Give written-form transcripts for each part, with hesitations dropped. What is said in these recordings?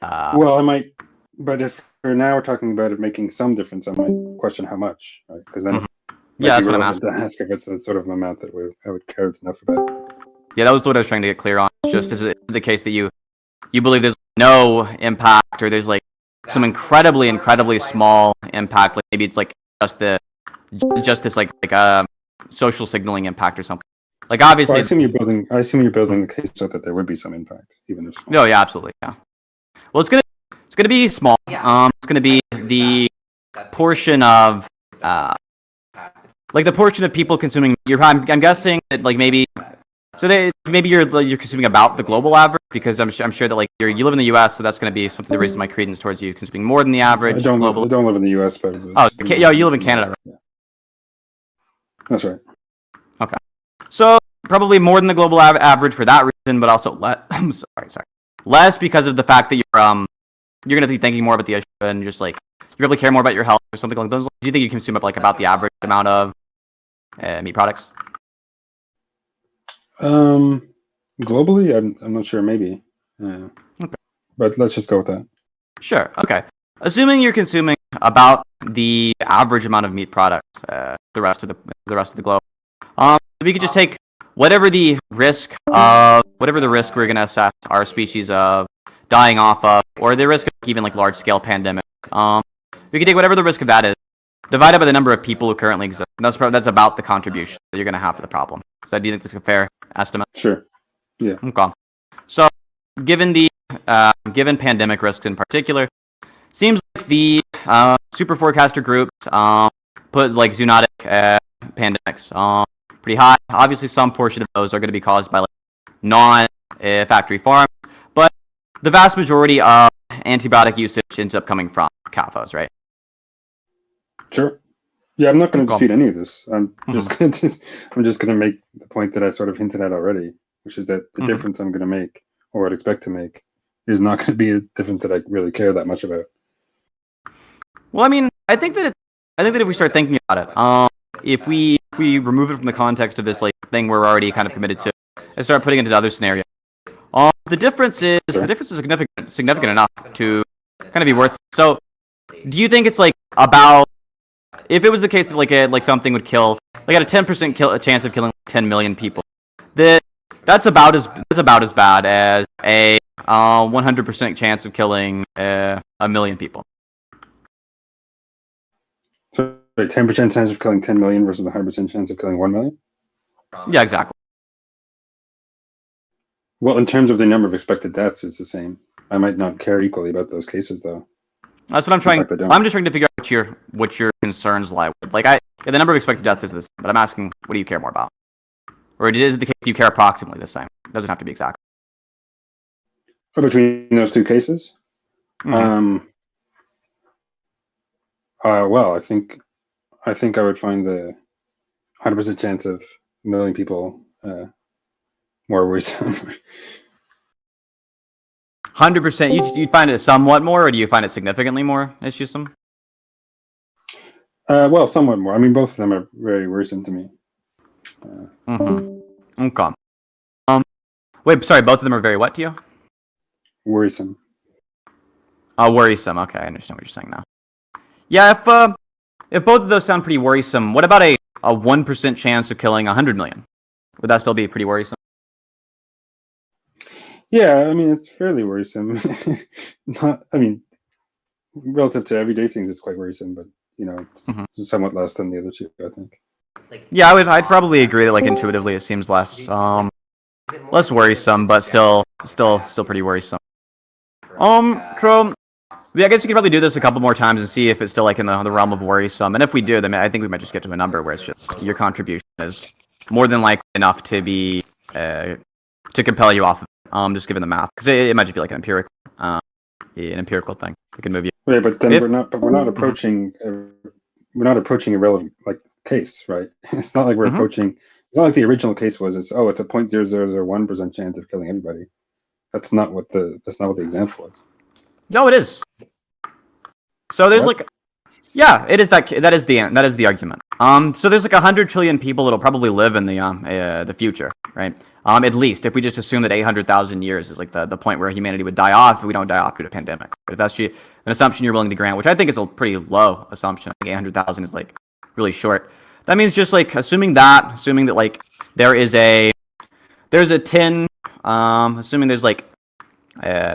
Well, I might, but if for now we're talking about it making some difference, I might question how much, right? Because then Mhm. it might Yeah, be that's what I'm relevant asking. to ask if it's the sort of amount that I would care enough about. Yeah, that was what I was trying to get clear on. It's just is it the case that you believe there's no impact, or there's like some incredibly small impact, like maybe it's like just the just this social signaling impact or something. Like Well, obviously, I assume you're building the case so that there would be some impact, even if small. no, yeah, absolutely, yeah. Well, it's gonna be small. It's gonna be the portion of like the portion of people consuming. I'm guessing that like maybe maybe you're consuming about the global average, because I'm sure that like you live in the U.S., so that's going to be something that raises my credence towards you consuming more than the average globally. I don't live in the U.S., but Oh, yeah, you live in Canada, right? Yeah. That's right. Okay, so probably more than the global average for that reason, but also I'm sorry, less because of the fact that you're going to be thinking more about the issue and just like you probably care more about your health or something like those. Do you think you consume like about the average amount of meat products? Globally, I'm not sure. Maybe, Okay. but let's just go with that. Sure. Okay. Assuming you're consuming about the average amount of meat products, the rest of the globe, we could just take whatever the risk we're going to assess our species of dying off of, or the risk of even like large scale pandemics. We could take whatever the risk of that is, divided by the number of people who currently exist. And that's about the contribution that you're going to have to the problem. So do you think that's a fair estimate? Sure. Yeah. Okay. So given pandemic risks in particular, seems like the super forecaster groups put like zoonotic pandemics pretty high. Obviously, some portion of those are going to be caused by like non-factory farms, but the vast majority of antibiotic usage ends up coming from CAFOs, right? Sure. Yeah, I'm not going to Okay. dispute any of this. I'm just going to make the point that I sort of hinted at already, which is that the difference I'm going to make, or would expect to make, is not going to be a difference that I really care that much about. Well, I mean, I think that if we start thinking about it, if we remove it from the context of this like thing we're already kind of committed to, and start putting it into other scenarios, the difference is significant enough to kind of be worth it. So, do you think it's like about, if it was the case that like something would kill, like at a 10% chance of killing 10 million people, that's about as bad as a 100% chance of killing a million people. So, 10% chance of killing 10 million versus 100% chance of killing 1 million? Yeah, exactly. Well, in terms of the number of expected deaths, it's the same. I might not care equally about those cases, though. That's what I'm trying. fact, I don't. I'm just trying to figure out what your concerns lie with. Like the number of expected deaths is the same, but I'm asking, what do you care more about? Or is it the case you care approximately the same? It doesn't have to be exact. Between those two cases? Well, I think I would find the 100% chance of a million people more worrisome. 100%. You'd find it somewhat more, or do you find it significantly more issuesome? Well, somewhat more. I mean, both of them are very worrisome to me. Okay. Wait, sorry. Both of them are very what to you? Worrisome. Worrisome. Okay, I understand what you're saying now. Yeah, if both of those sound pretty worrisome, what about a 1% chance of killing 100 million? Would that still be pretty worrisome? Yeah, I mean, it's fairly worrisome. Relative to everyday things, it's quite worrisome, but it's somewhat less than the other two, I think. Yeah, I'd probably agree that like intuitively it seems less worrisome, but still pretty worrisome. Chrome. Yeah, I guess we could probably do this a couple more times and see if it's still like in the realm of worrisome. And if we do, then I think we might just get to a number where it's just your contribution is more than likely enough to be to compel you off of it, just given the math, because it might just be like an empirical thing that can move you. Right, but then we're not approaching a relevant like case, right? It's not like we're approaching. It's not like the original case was. It's a 0.0001% chance of killing everybody. That's not what the example was. No, it is. So there's Yeah, it is that is the argument. So there's like 100 trillion people that'll probably live in the future, right? At least if we just assume that 800,000 years is like the point where humanity would die off if we don't die off due to pandemic. But if that's an assumption you're willing to grant, which I think is a pretty low assumption, I think 800,000 is like really short. That means just like assuming that like there's a 10, assuming there's like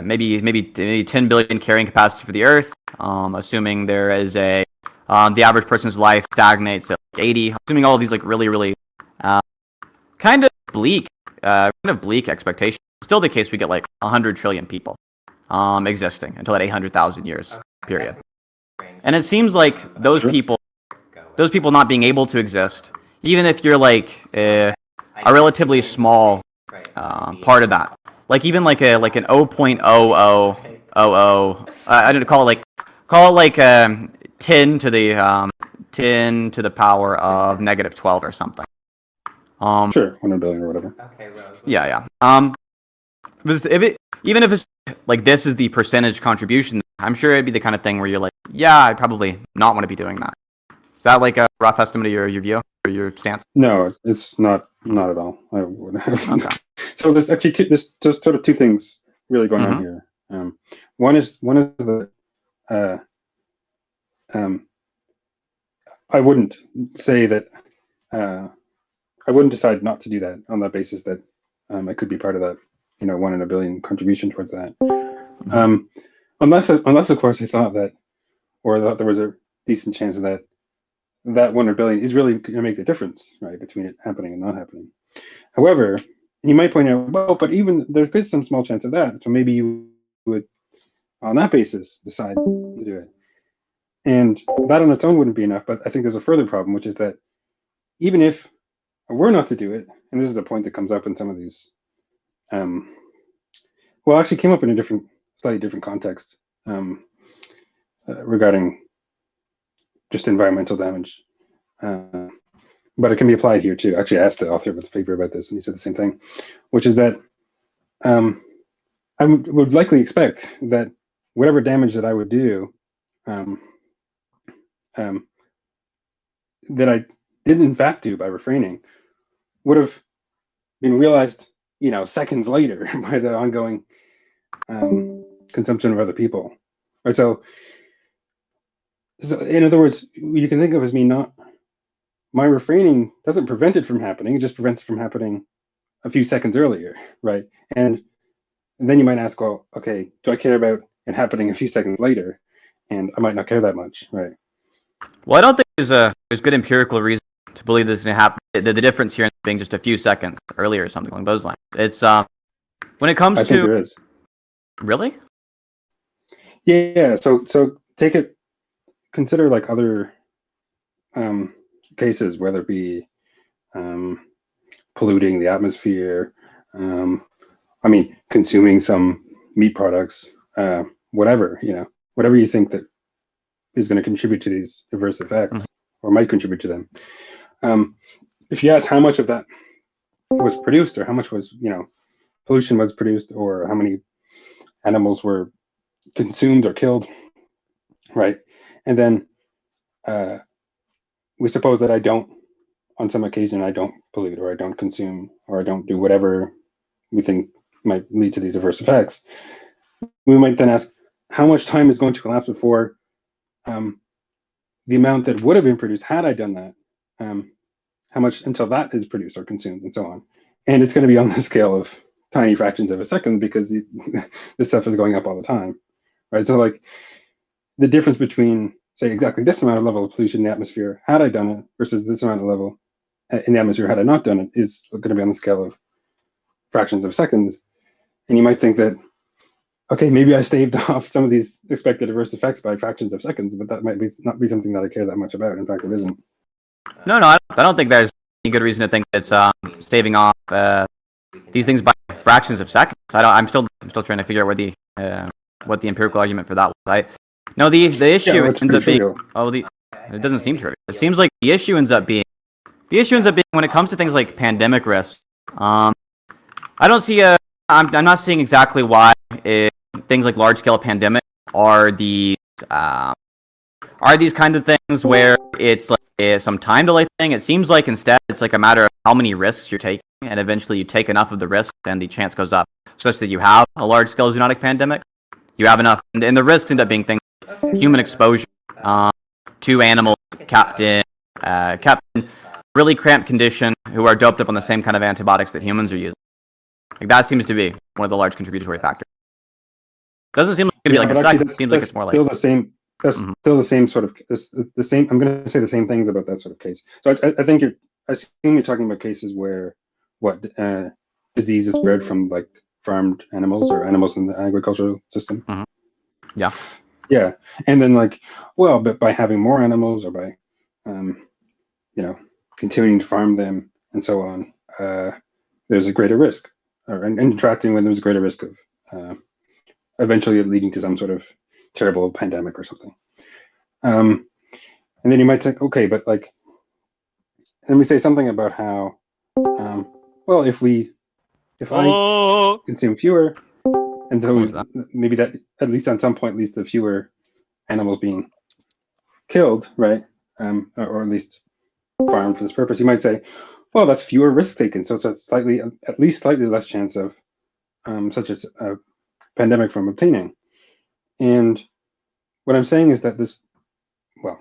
maybe 10 billion carrying capacity for the Earth. Assuming there is the average person's life stagnates at like 80. Assuming all of these like really kind of bleak expectations. Still the case we get like 100 trillion people existing until that 800,000 years period. And it seems like those people not being able to exist, even if you're like a relatively small part of that. Like even like an 0.0000, I don't know, call it like 10 to the power of -12 or something. Sure, 100 billion or whatever. Okay, Rose. Yeah. Even if it's like this is the percentage contribution, I'm sure it'd be the kind of thing where you're like, yeah, I'd probably not want to be doing that. Is that like a rough estimate of your view or your stance? No, it's not at all. I would have. Okay. So there's actually there's sort of two things really going on here. One is that I wouldn't say that I wouldn't decide not to do that on that basis that I could be part of that 1 in a billion contribution towards that. Unless of course I thought that, or thought there was a decent chance of that 1 in a billion is really going to make the difference, right, between it happening and not happening. However, you might point out, well, but even there's some small chance of that, so maybe you would, on that basis, decide to do it. And that on its own wouldn't be enough, but I think there's a further problem, which is that even if I were not to do it, and this is a point that comes up in some of these, actually came up in a slightly different context regarding just environmental damage. But it can be applied here too. Actually, I asked the author of the paper about this, and he said the same thing, which is that I would likely expect that whatever damage that I would do, that I did in fact do by refraining, would have been realized, seconds later by the ongoing consumption of other people. Right. So in other words, you can think of as me not. My refraining doesn't prevent it from happening; it just prevents it from happening a few seconds earlier, right? And then you might ask, well, okay, do I care about it happening a few seconds later? And I might not care that much, right? Well, I don't think there's good empirical reason to believe this is going to happen. The difference here being just a few seconds earlier or something along those lines. It's when it comes I think there is. Really? Yeah. So consider like other cases, whether it be polluting the atmosphere, consuming some meat products, whatever you think that is going to contribute to these adverse effects or might contribute to them. If you ask how much of that was produced, or how much was pollution was produced, or how many animals were consumed or killed, right? And then we suppose that on some occasion I don't pollute, or I don't consume, or I don't do whatever we think might lead to these adverse effects. We might then ask, how much time is going to elapse before the amount that would have been produced had I done that, how much until that is produced or consumed, and so on. And it's going to be on the scale of tiny fractions of a second, because this stuff is going up all the time, right? So like the difference between, say, exactly this amount of level of pollution in the atmosphere had I done it versus this amount of level in the atmosphere had I not done it is going to be on the scale of fractions of seconds. And you might think that, okay, maybe I staved off some of these expected adverse effects by fractions of seconds, but that might not be something that I care that much about. In fact, it isn't. No, I don't think there's any good reason to think it's staving off these things by fractions of seconds. I'm still trying to figure out what the empirical argument for that was. The issue ends up being it doesn't seem true. It seems like the issue ends up being when it comes to things like pandemic risk. I don't see I'm not seeing exactly why things like large scale pandemic are the are these kind of things where it's like some time delay thing? It seems like instead it's like a matter of how many risks you're taking, and eventually you take enough of the risk, and the chance goes up, such that you have a large-scale zoonotic pandemic. You have enough, and the risks end up being things like human exposure to animals kept in really cramped condition who are doped up on the same kind of antibiotics that humans are using. Like that seems to be one of the large contributory factors. Doesn't seem like it's going to be like a second. It seems like it's more like still the same. That's still the same sort of the same. I'm going to say the same things about that sort of case. So I think I assume you're talking about cases where disease is spread from like farmed animals or animals in the agricultural system. Yeah. Yeah, and then like, well, but by having more animals or by, continuing to farm them and so on, there's a greater risk, and interacting with them is a greater risk of eventually leading to some sort of terrible pandemic or something. And then you might think, okay, but like, let me say something about how, well, if I consume fewer, and so maybe that at least on some point leads to fewer animals being killed, right? Or at least farmed for this purpose. You might say, well, that's fewer risk taken, so it's at least slightly less chance of such as a pandemic from obtaining. And what I'm saying is that this, well,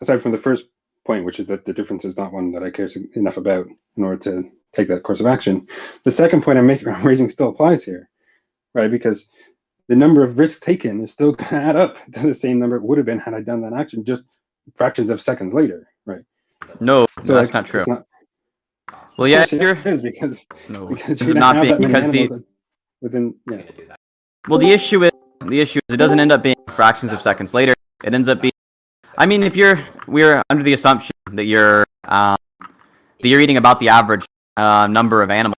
aside from the first point, which is that the difference is not one that I care enough about in order to take that course of action, the second point I'm raising still applies here, right? Because the number of risk taken is still going to add up to the same number it would have been had I done that action just fractions of seconds later, right? No, so that's not true. Well, yeah, it is because you're not being because within. Well, the issue is it doesn't end up being fractions of seconds later. It ends up being. I mean, we're under the assumption that you're eating about the average number of animals.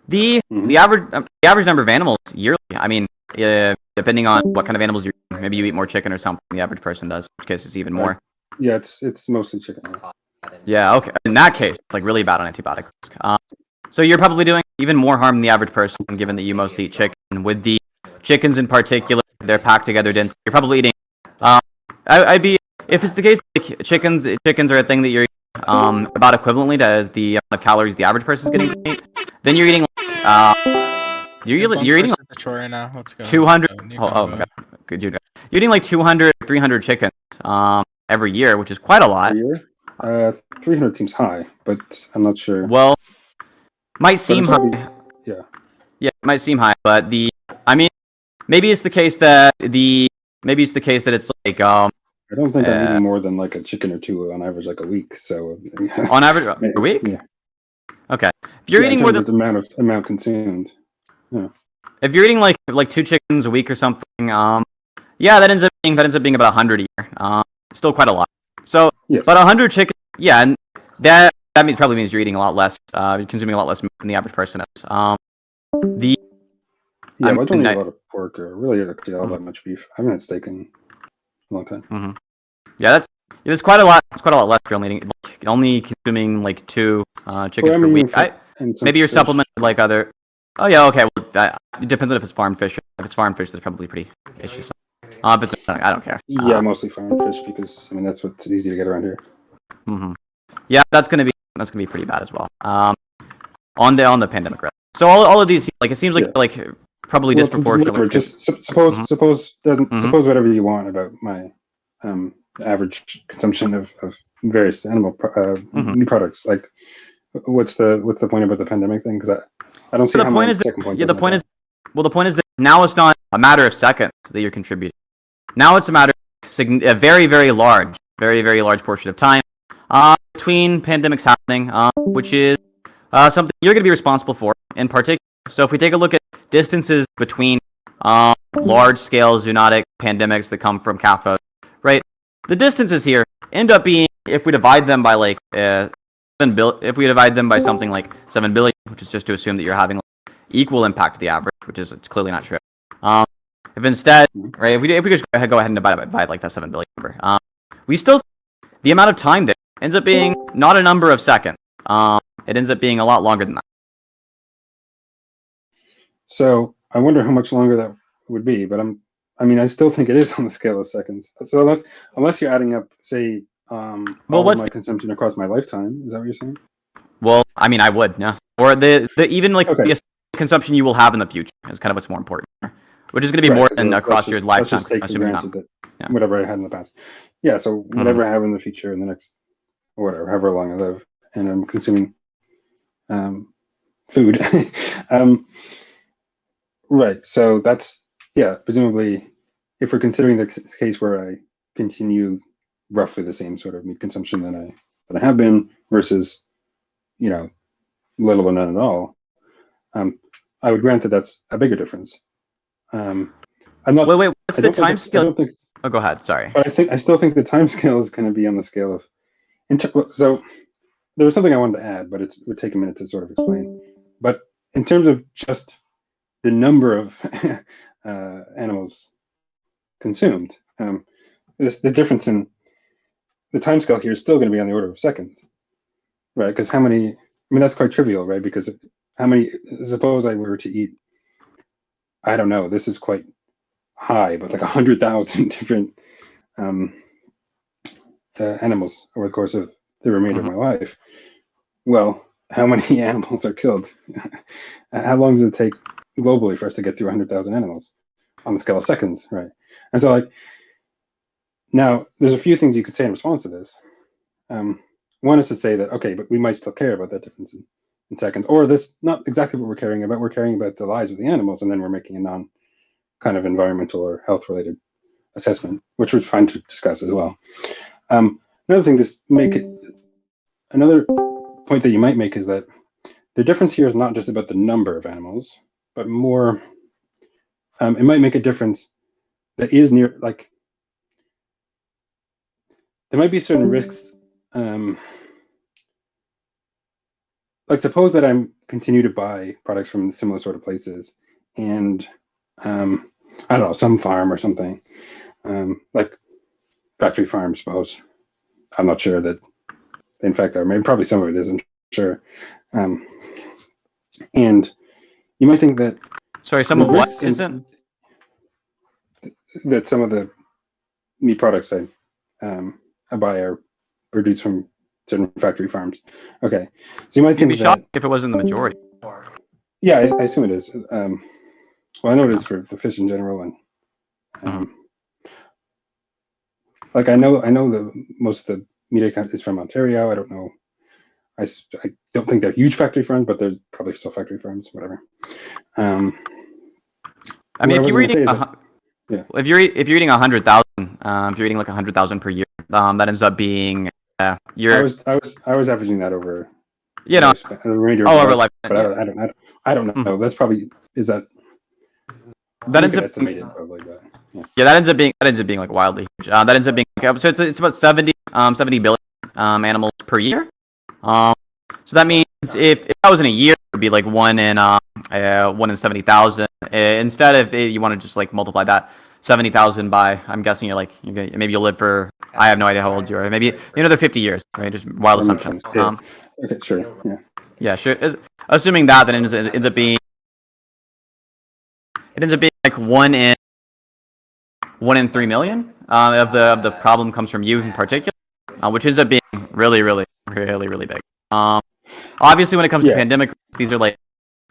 The average number of animals yearly. I mean, depending on what kind of animals you're eating, maybe you eat more chicken or something than the average person does, in which case it's even more. Yeah, it's mostly chicken. Yeah, okay. In that case, it's like really bad on antibiotic risk. So you're probably doing even more harm than the average person, given that you mostly eat chicken. With the chickens in particular, they're packed together dense. You're probably eating. I'd be if it's the case like chickens are a thing that you're eating about equivalently to the amount of calories the average person is getting to eat. Then you're eating you're eating Detroyer now. Let's go. 200. Oh my god, good dude. You're eating like 200, 300 chickens every year, which is quite a lot. 300 seems high, but I'm not sure. Well, might seem high. Yeah, it might seem high, but maybe it's the case that it's like I don't think I'm eating more than like a chicken or two on average, like a week. So on average, a week? Yeah. Okay. If you're eating more than the amount consumed. Yeah. If you're eating like 2 chickens a week or something, that ends up being about 100 a year. Still quite a lot. So, yes. But 100 chickens, and that probably means you're eating a lot less. You're consuming a lot less meat than the average person is. I don't eat a lot of pork or really actually all that much beef. I haven't had steak in a long time. Mm-hmm. Yeah, that's quite a lot. It's quite a lot less. You're only consuming like 2 chickens per week. Maybe you're supplementing like other. Oh yeah, okay. Well, it depends on if it's farm fish. If it's farm fish, that's probably pretty issues. If it's I don't care. Yeah, mostly farm fish because that's what's easy to get around here. Mm-hmm. Yeah, that's gonna be pretty bad as well. On the pandemic risk. So all of these it seems like probably disproportionately. Just suppose whatever you want about my average consumption of various animal meat products. Like, what's the point about the pandemic thing? Because I don't see how my second point. Yeah, the point is that now it's not a matter of seconds that you're contributing. Now it's a matter of a very, very large portion of time between pandemics happening, which is something you're going to be responsible for in particular. So if we take a look at distances between large-scale zoonotic pandemics that come from CAFOs, right? The distances here end up being, if we divide them by like if we divide them by something like 7 billion, which is just to assume that you're having equal impact to the average, which is clearly not true. If instead, right, if we just go ahead and divide it by like that 7 billion number, we still the amount of time there ends up being not a number of seconds. It ends up being a lot longer than that. So I wonder how much longer that would be, but I'm I mean, I still think it is on the scale of seconds. So unless you're adding up, say, all of my consumption across my lifetime, is that what you're saying? Well, I mean, I would, yeah. Or the even like Okay. the consumption you will have in the future is kind of what's more important, which is going to be Right, more 'cause than across your let's lifetime. just take for Assuming you're not. granted that Yeah. whatever I had in the past. Yeah, so whatever I have in the future in the next whatever, however long I live, and I'm consuming food. Right. So that's presumably if we're considering the case where I continue roughly the same sort of meat consumption that I have been versus, you know, little or none at all, I would grant that that's a bigger difference. I'm not. Wait. What's the time scale? I don't think. Oh, go ahead. Sorry. But I still think the time scale is going to be on the scale of. So there was something I wanted to add, but it would take a minute to sort of explain. But in terms of just the number of animals consumed, the difference in the time scale here is still going to be on the order of seconds, right? Because how many? I mean, that's quite trivial, right? Because how many? Suppose I were to eat. I don't know. This is quite high, but like 100,000 different animals over the course of the remainder of my life. Well, how many animals are killed? How long does it take globally for us to get through 100,000 animals on the scale of seconds, right? And so, like, now there's a few things you could say in response to this. One is to say that, okay, but we might still care about that difference in seconds, or this not exactly what we're caring about. We're caring about the lives of the animals, and then we're making a non kind of environmental or health related assessment, which we're fine to discuss as well. Another thing another point that you might make is that the difference here is not just about the number of animals, but more, it might make a difference that is near, like, there might be certain risks. Like, suppose that I continue to buy products from similar sort of places, and I don't know, some farm or something, like factory farm, suppose. I'm not sure that, in fact, or maybe probably some of it isn't sure. And you might think that. Sorry, some of what isn't? That some of the meat products I buy are produced from certain factory farms. Okay, so you might think be shocked if it wasn't the majority. Yeah, I assume it is. Well, I know it is for the fish in general, and like I know the most of the meat is from Ontario. I don't know. I don't think they're huge factory farms, but there's probably still factory farms, whatever. I mean, if you're eating, if you're eating 100,000, if you're eating like 100,000 per year, that ends up being I was averaging that over. Over life. But I don't know. That's probably that ends up estimated probably, but yeah, that ends up being like wildly huge. That ends up being so it's about 70 billion animals per year. So that means if that was in a year, it would be like 1 in 70,000. Instead, if you want to just like multiply that 70,000 by, I'm guessing maybe you'll live for, I have no idea how old you are, maybe another 50 years, right? Just wild assumption. Okay, sure, yeah. Yeah, sure. Assuming that, then it ends up being like 1 in 3 million of the problem comes from you in particular, which ends up being really, really, really, really big. Obviously, when it comes to pandemic risks, these are like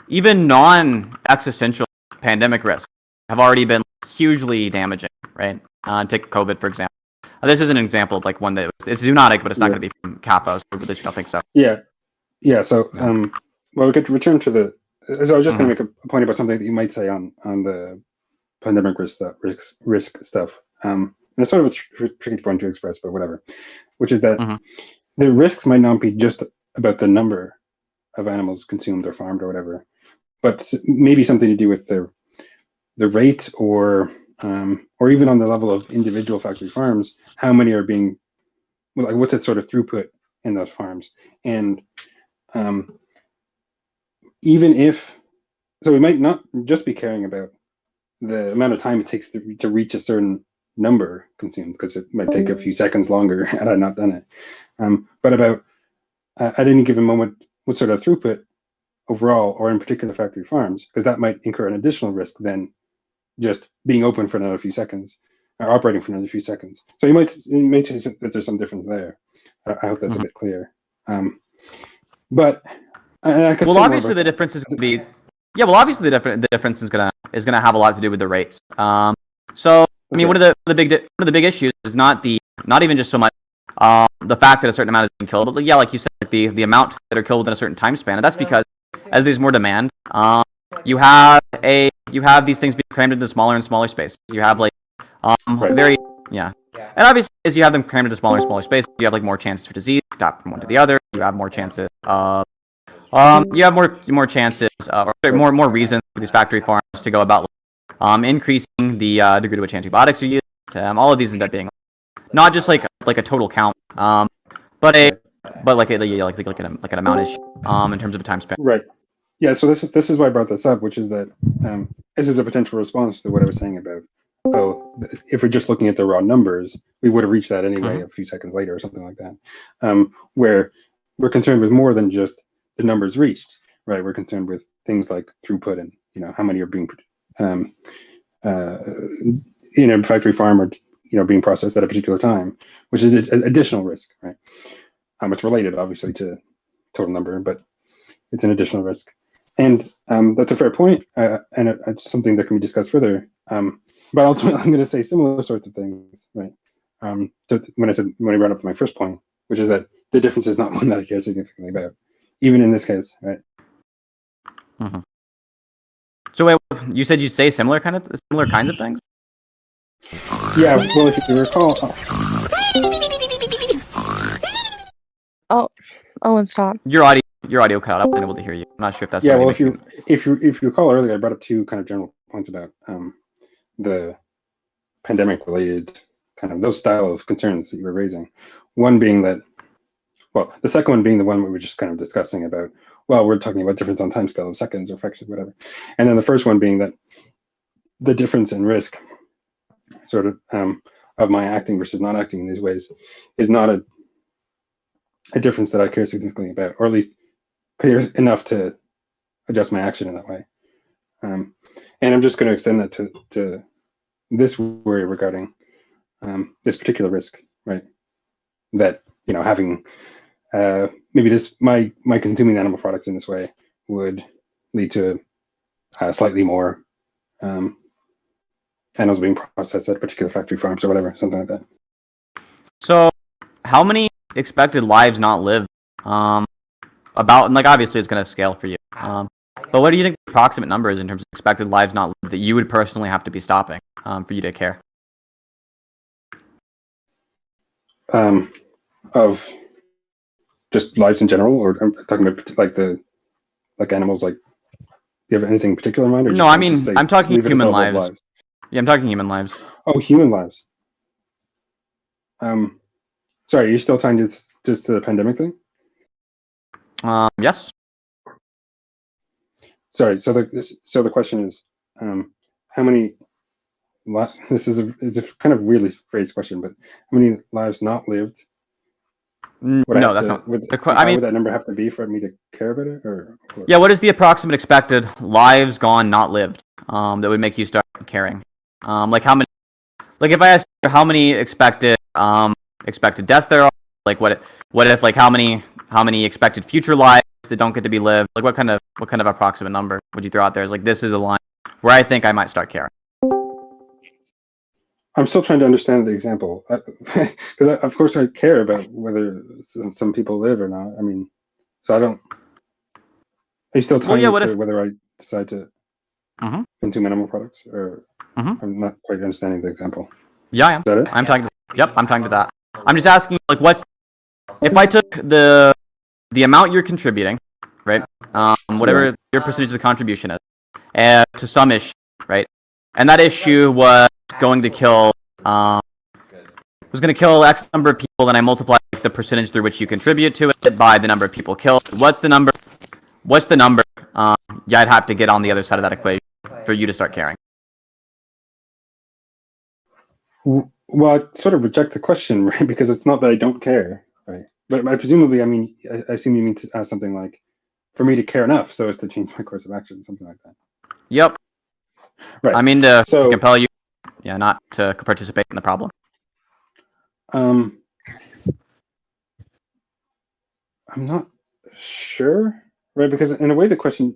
even non-existential pandemic risks have already been hugely damaging, right? Take COVID, for example. This is an example of like one that it's zoonotic, but it's not going to be from CAFO, so at least we don't think so. Yeah. So, well, we could return to the. So I was just going to make a point about something that you might say on the pandemic risk stuff. And it's sort of a tricky point to express, but whatever. Which is that the risks might not be just about the number of animals consumed or farmed or whatever, but maybe something to do with the rate or even on the level of individual factory farms, how many are being, like, what's that sort of throughput in those farms, and even if, so we might not just be caring about the amount of time it takes to reach a certain number consumed, because it might take a few seconds longer had I not done it, but about at any given moment what sort of throughput overall, or in particular factory farms, because that might incur an additional risk then just being open for another few seconds or operating for another few seconds. So you might say that there's some difference there. I hope that's a bit clear. But I could well, say obviously the difference is going to be obviously the difference is gonna have a lot to do with the rates. So I mean, one of the big issues is not even just so much the fact that a certain amount is being killed, but like you said, like the amount that are killed within a certain time span, and that's because as there's more demand, you have these things being crammed into smaller and smaller spaces. You have like very and obviously as you have them crammed into smaller and smaller spaces, you have like more chances for disease, drop from one to the other. You have more chances you have more chances or more reasons for these factory farms to go about increasing the degree to which antibiotics are used. All of these end up being not just like a total count, but like an amount issue in terms of a time span. Right. Yeah. So this is why I brought this up, which is that this is a potential response to what I was saying about if we're just looking at the raw numbers, we would have reached that anyway a few seconds later or something like that. Where we're concerned with more than just the numbers reached, right? We're concerned with things like throughput and how many are being in a factory farm or being processed at a particular time, which is an additional risk, right? It's related obviously to total number, but it's an additional risk. And that's a fair point, and it's something that can be discussed further. But ultimately, I'm going to say similar sorts of things, right? When I brought up my first point, which is that the difference is not one that I care significantly about, even in this case, right? So wait, you said you say similar kinds of things? Yeah. Well, if you recall. Owen, stop. Your audio cut out. I wasn't able to hear you. I'm not sure if that's Well, if you recall earlier, I brought up two kind of general points about the pandemic related kind of those style of concerns that you were raising. One being that, well, the second one being the one we were just kind of discussing about, well, we're talking about difference on time scale of seconds or fractions, whatever. And then the first one being that the difference in risk sort of my acting versus not acting in these ways is not a difference that I care significantly about, or at least care enough to adjust my action in that way. And I'm just going to extend that to this worry regarding this particular risk, right? That having maybe my consuming animal products in this way would lead to slightly more animals being processed at particular factory farms or whatever, something like that. So, how many expected lives not lived? About, and like obviously it's going to scale for you. But what do you think the approximate number is in terms of expected lives not lived that you would personally have to be stopping for you to care? Of just lives in general, or I'm talking about like animals, like, do you have anything in particular in mind? Or no, I mean, I'm talking human lives. Yeah, I'm talking human lives. Oh, human lives. Sorry, are you still tying just to the pandemic thing? Yes. Sorry. So the question is, how many? It's a kind of weirdly phrased question, but how many lives not lived? No, that's not. Would that number have to be for me to care about it, or? Yeah, what is the approximate expected lives gone not lived that would make you start caring? Like how many? Like if I asked how many expected deaths there are, like what if like how many expected future lives that don't get to be lived? Like what kind of approximate number would you throw out there? It's like this is the line where I think I might start caring. I'm still trying to understand the example, because of course I care about whether some people live or not. I mean, so I don't. Are you still tying it to whether I decide to consume animal products, or I'm not quite understanding the example. Yeah, I am. Is that it? I'm talking. Yep, I'm talking to that. I'm just asking, like, if I took the amount you're contributing, right? Whatever your percentage of the contribution is, to some issue, right? And that issue was going to kill X number of people, then I multiply the percentage through which you contribute to it by the number of people killed. What's the number I'd have to get on the other side of that equation for you to start caring? Well, I sort of reject the question, right? Because it's not that I don't care, right? But I assume you mean to ask something like, for me to care enough so as to change my course of action, something like that. Yep. Right. I mean, to compel you, not to participate in the problem. I'm not sure, right? Because in a way, the question,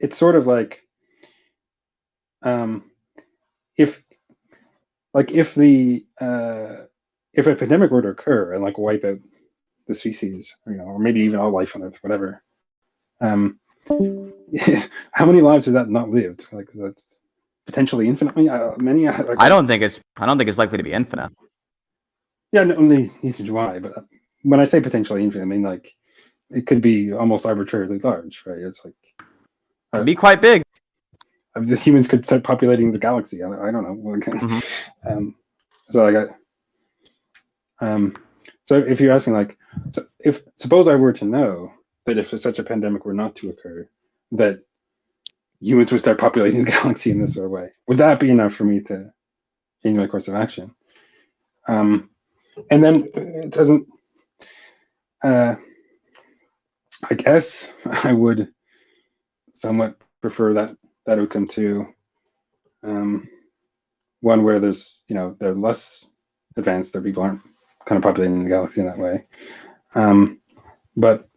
it's sort of like, if a pandemic were to occur and like wipe out the species, or maybe even all life on Earth, whatever, how many lives has that not lived? Like, that's potentially infinitely many. Like, I don't think it's likely to be infinite. Yeah, neither do I. But when I say potentially infinite, I mean like it could be almost arbitrarily large, right? It's like Could be quite big. The humans could start populating the galaxy. I don't know. So I got. So if you're asking, like, so if suppose I were to know that if such a pandemic were not to occur, that humans would start populating the galaxy in this sort of way, would that be enough for me to change my course of action? And then it doesn't. I guess I would somewhat prefer that outcome to one where there's they're less advanced, that people aren't kind of populating the galaxy in that way. But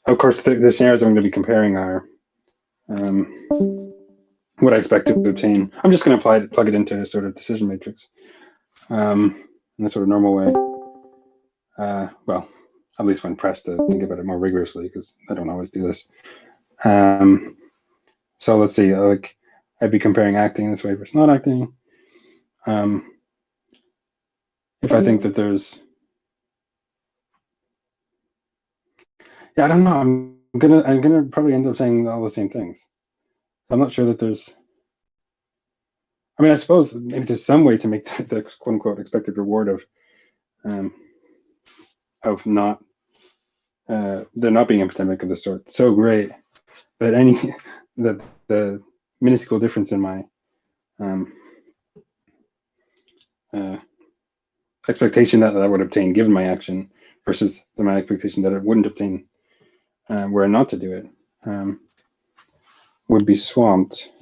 of course, the scenarios I'm going to be comparing are what I expect to obtain. I'm just going to plug it into a sort of decision matrix in a sort of normal way. Well, at least when pressed to think about it more rigorously, because I don't always do this. So let's see, like I'd be comparing acting this way versus not acting. If I think that there's, I don't know. I'm gonna probably end up saying all the same things. I'm not sure that there's. I mean, I suppose maybe there's some way to make the quote unquote expected reward of not there not being a pandemic of this sort so great that that the minuscule difference in my expectation that I would obtain given my action versus my expectation that it wouldn't obtain were I not to do it would be swamped.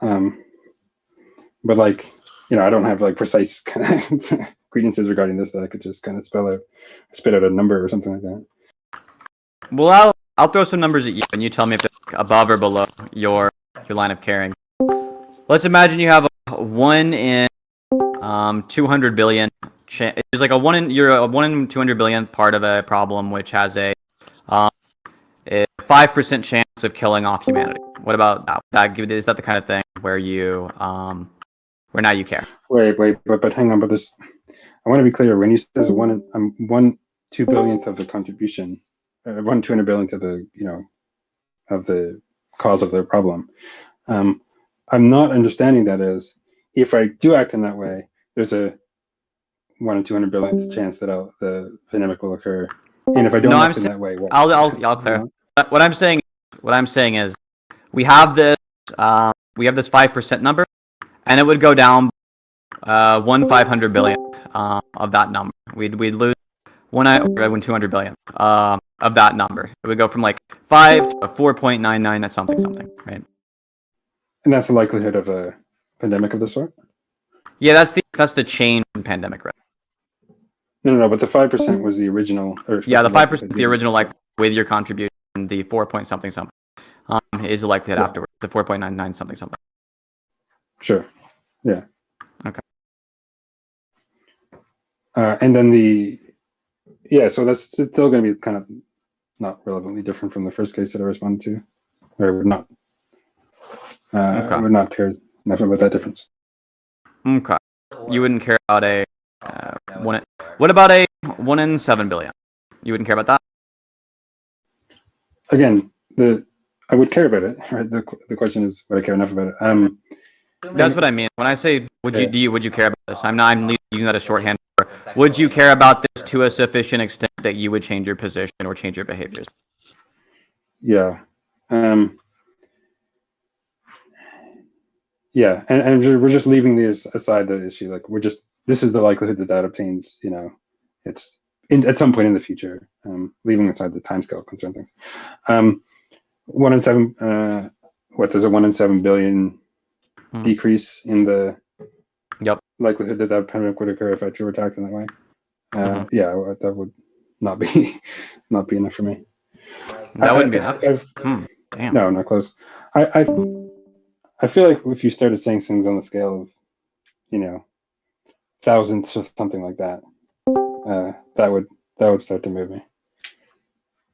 But like, I don't have like precise kind of credences regarding this that I could just kind of spit out a number or something like that. Well, I'll throw some numbers at you, and you tell me if they're above or below your line of caring. Let's imagine you have a 1 in 200 billion. There's like you're a 1 in 200 billion part of a problem which has a 5% chance of killing off humanity. What about that? Is that the kind of thing where you where now you care? Wait, but hang on. But this, I want to be clear. When you say there's 1/2 billionth of the contribution, 1/200 billionth of the of the cause of the problem, I'm not understanding that as if I do act in that way, there's a 1 in 200 billionth chance that the pandemic will occur, and if I don't act in that way, I'll clarify. What I'm saying is we have this 5% number, and it would go down 1/500 billionth of that number. We'd lose 1/200 billion of that number. It would go from like 5 to 4.99 at something, right? And that's the likelihood of a pandemic of this sort? Yeah, that's the change in pandemic risk. No, but the 5% was the original. Yeah, the 5% is the original, like with your contribution. The 4 point something is the likelihood afterwards. The 4.99 something. Sure. Yeah. Okay. And then so that's still going to be kind of not relevantly different from the first case that I responded to, where I would not. I would not care enough about that difference. Okay. You wouldn't care about a what about a 1 in 7 billion? You wouldn't care about that? Again, I would care about it. Right? The question is, would I care enough about it? That's what I mean. When I say would you care about this? I'm using that as shorthand for would you care about this to a sufficient extent that you would change your position or change your behaviors? Yeah. Yeah, and we're just leaving this aside, the issue. Like this is the likelihood that obtains. It's at some point in the future. Leaving aside the timescale concern things. 1 in 7. what, there's a 1 in 7 billion decrease in the likelihood that pandemic would occur if you were taxed in that way. Yeah, that would not be enough for me. That wouldn't be enough. Damn. No, not close. I feel like if you started saying things on the scale of, thousands or something like that, that would start to move me.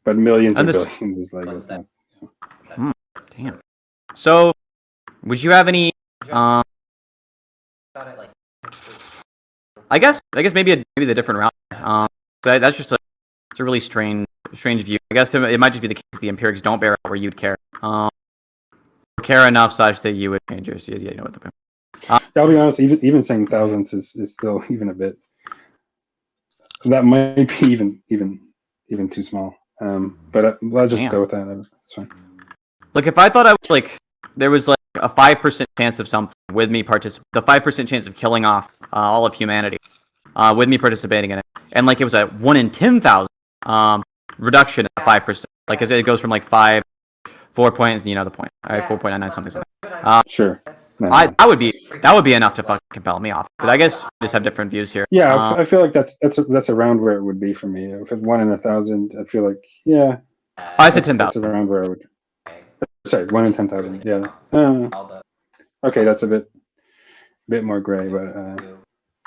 But millions or billions is like, it's not. Damn. So, would you have any? I guess maybe the different route. So that's just it's a really strange view. I guess it might just be the case that the empirics don't bear out where you'd care. Care enough such that you would change your CSE. You know what the. I'll be honest. Even saying thousands is still even a bit. That might be even too small. But I'll just go with that. It's fine. Look, if I thought I was there was like a 5% chance of something with me the 5% chance of killing off all of humanity, with me participating in it, and it was a 1 in 10,000 reduction in 5%. As it goes from 4 points, the point, all right, 4.99 something. Sure. No. That would be enough to fucking compel me off. But I guess we just have different views here. Yeah, I feel like that's around where it would be for me. If it's 1 in 1,000, I feel like I said 10,000. That's around where I would. Sorry, 1 in 10,000. Yeah. Okay, that's a bit more gray, but.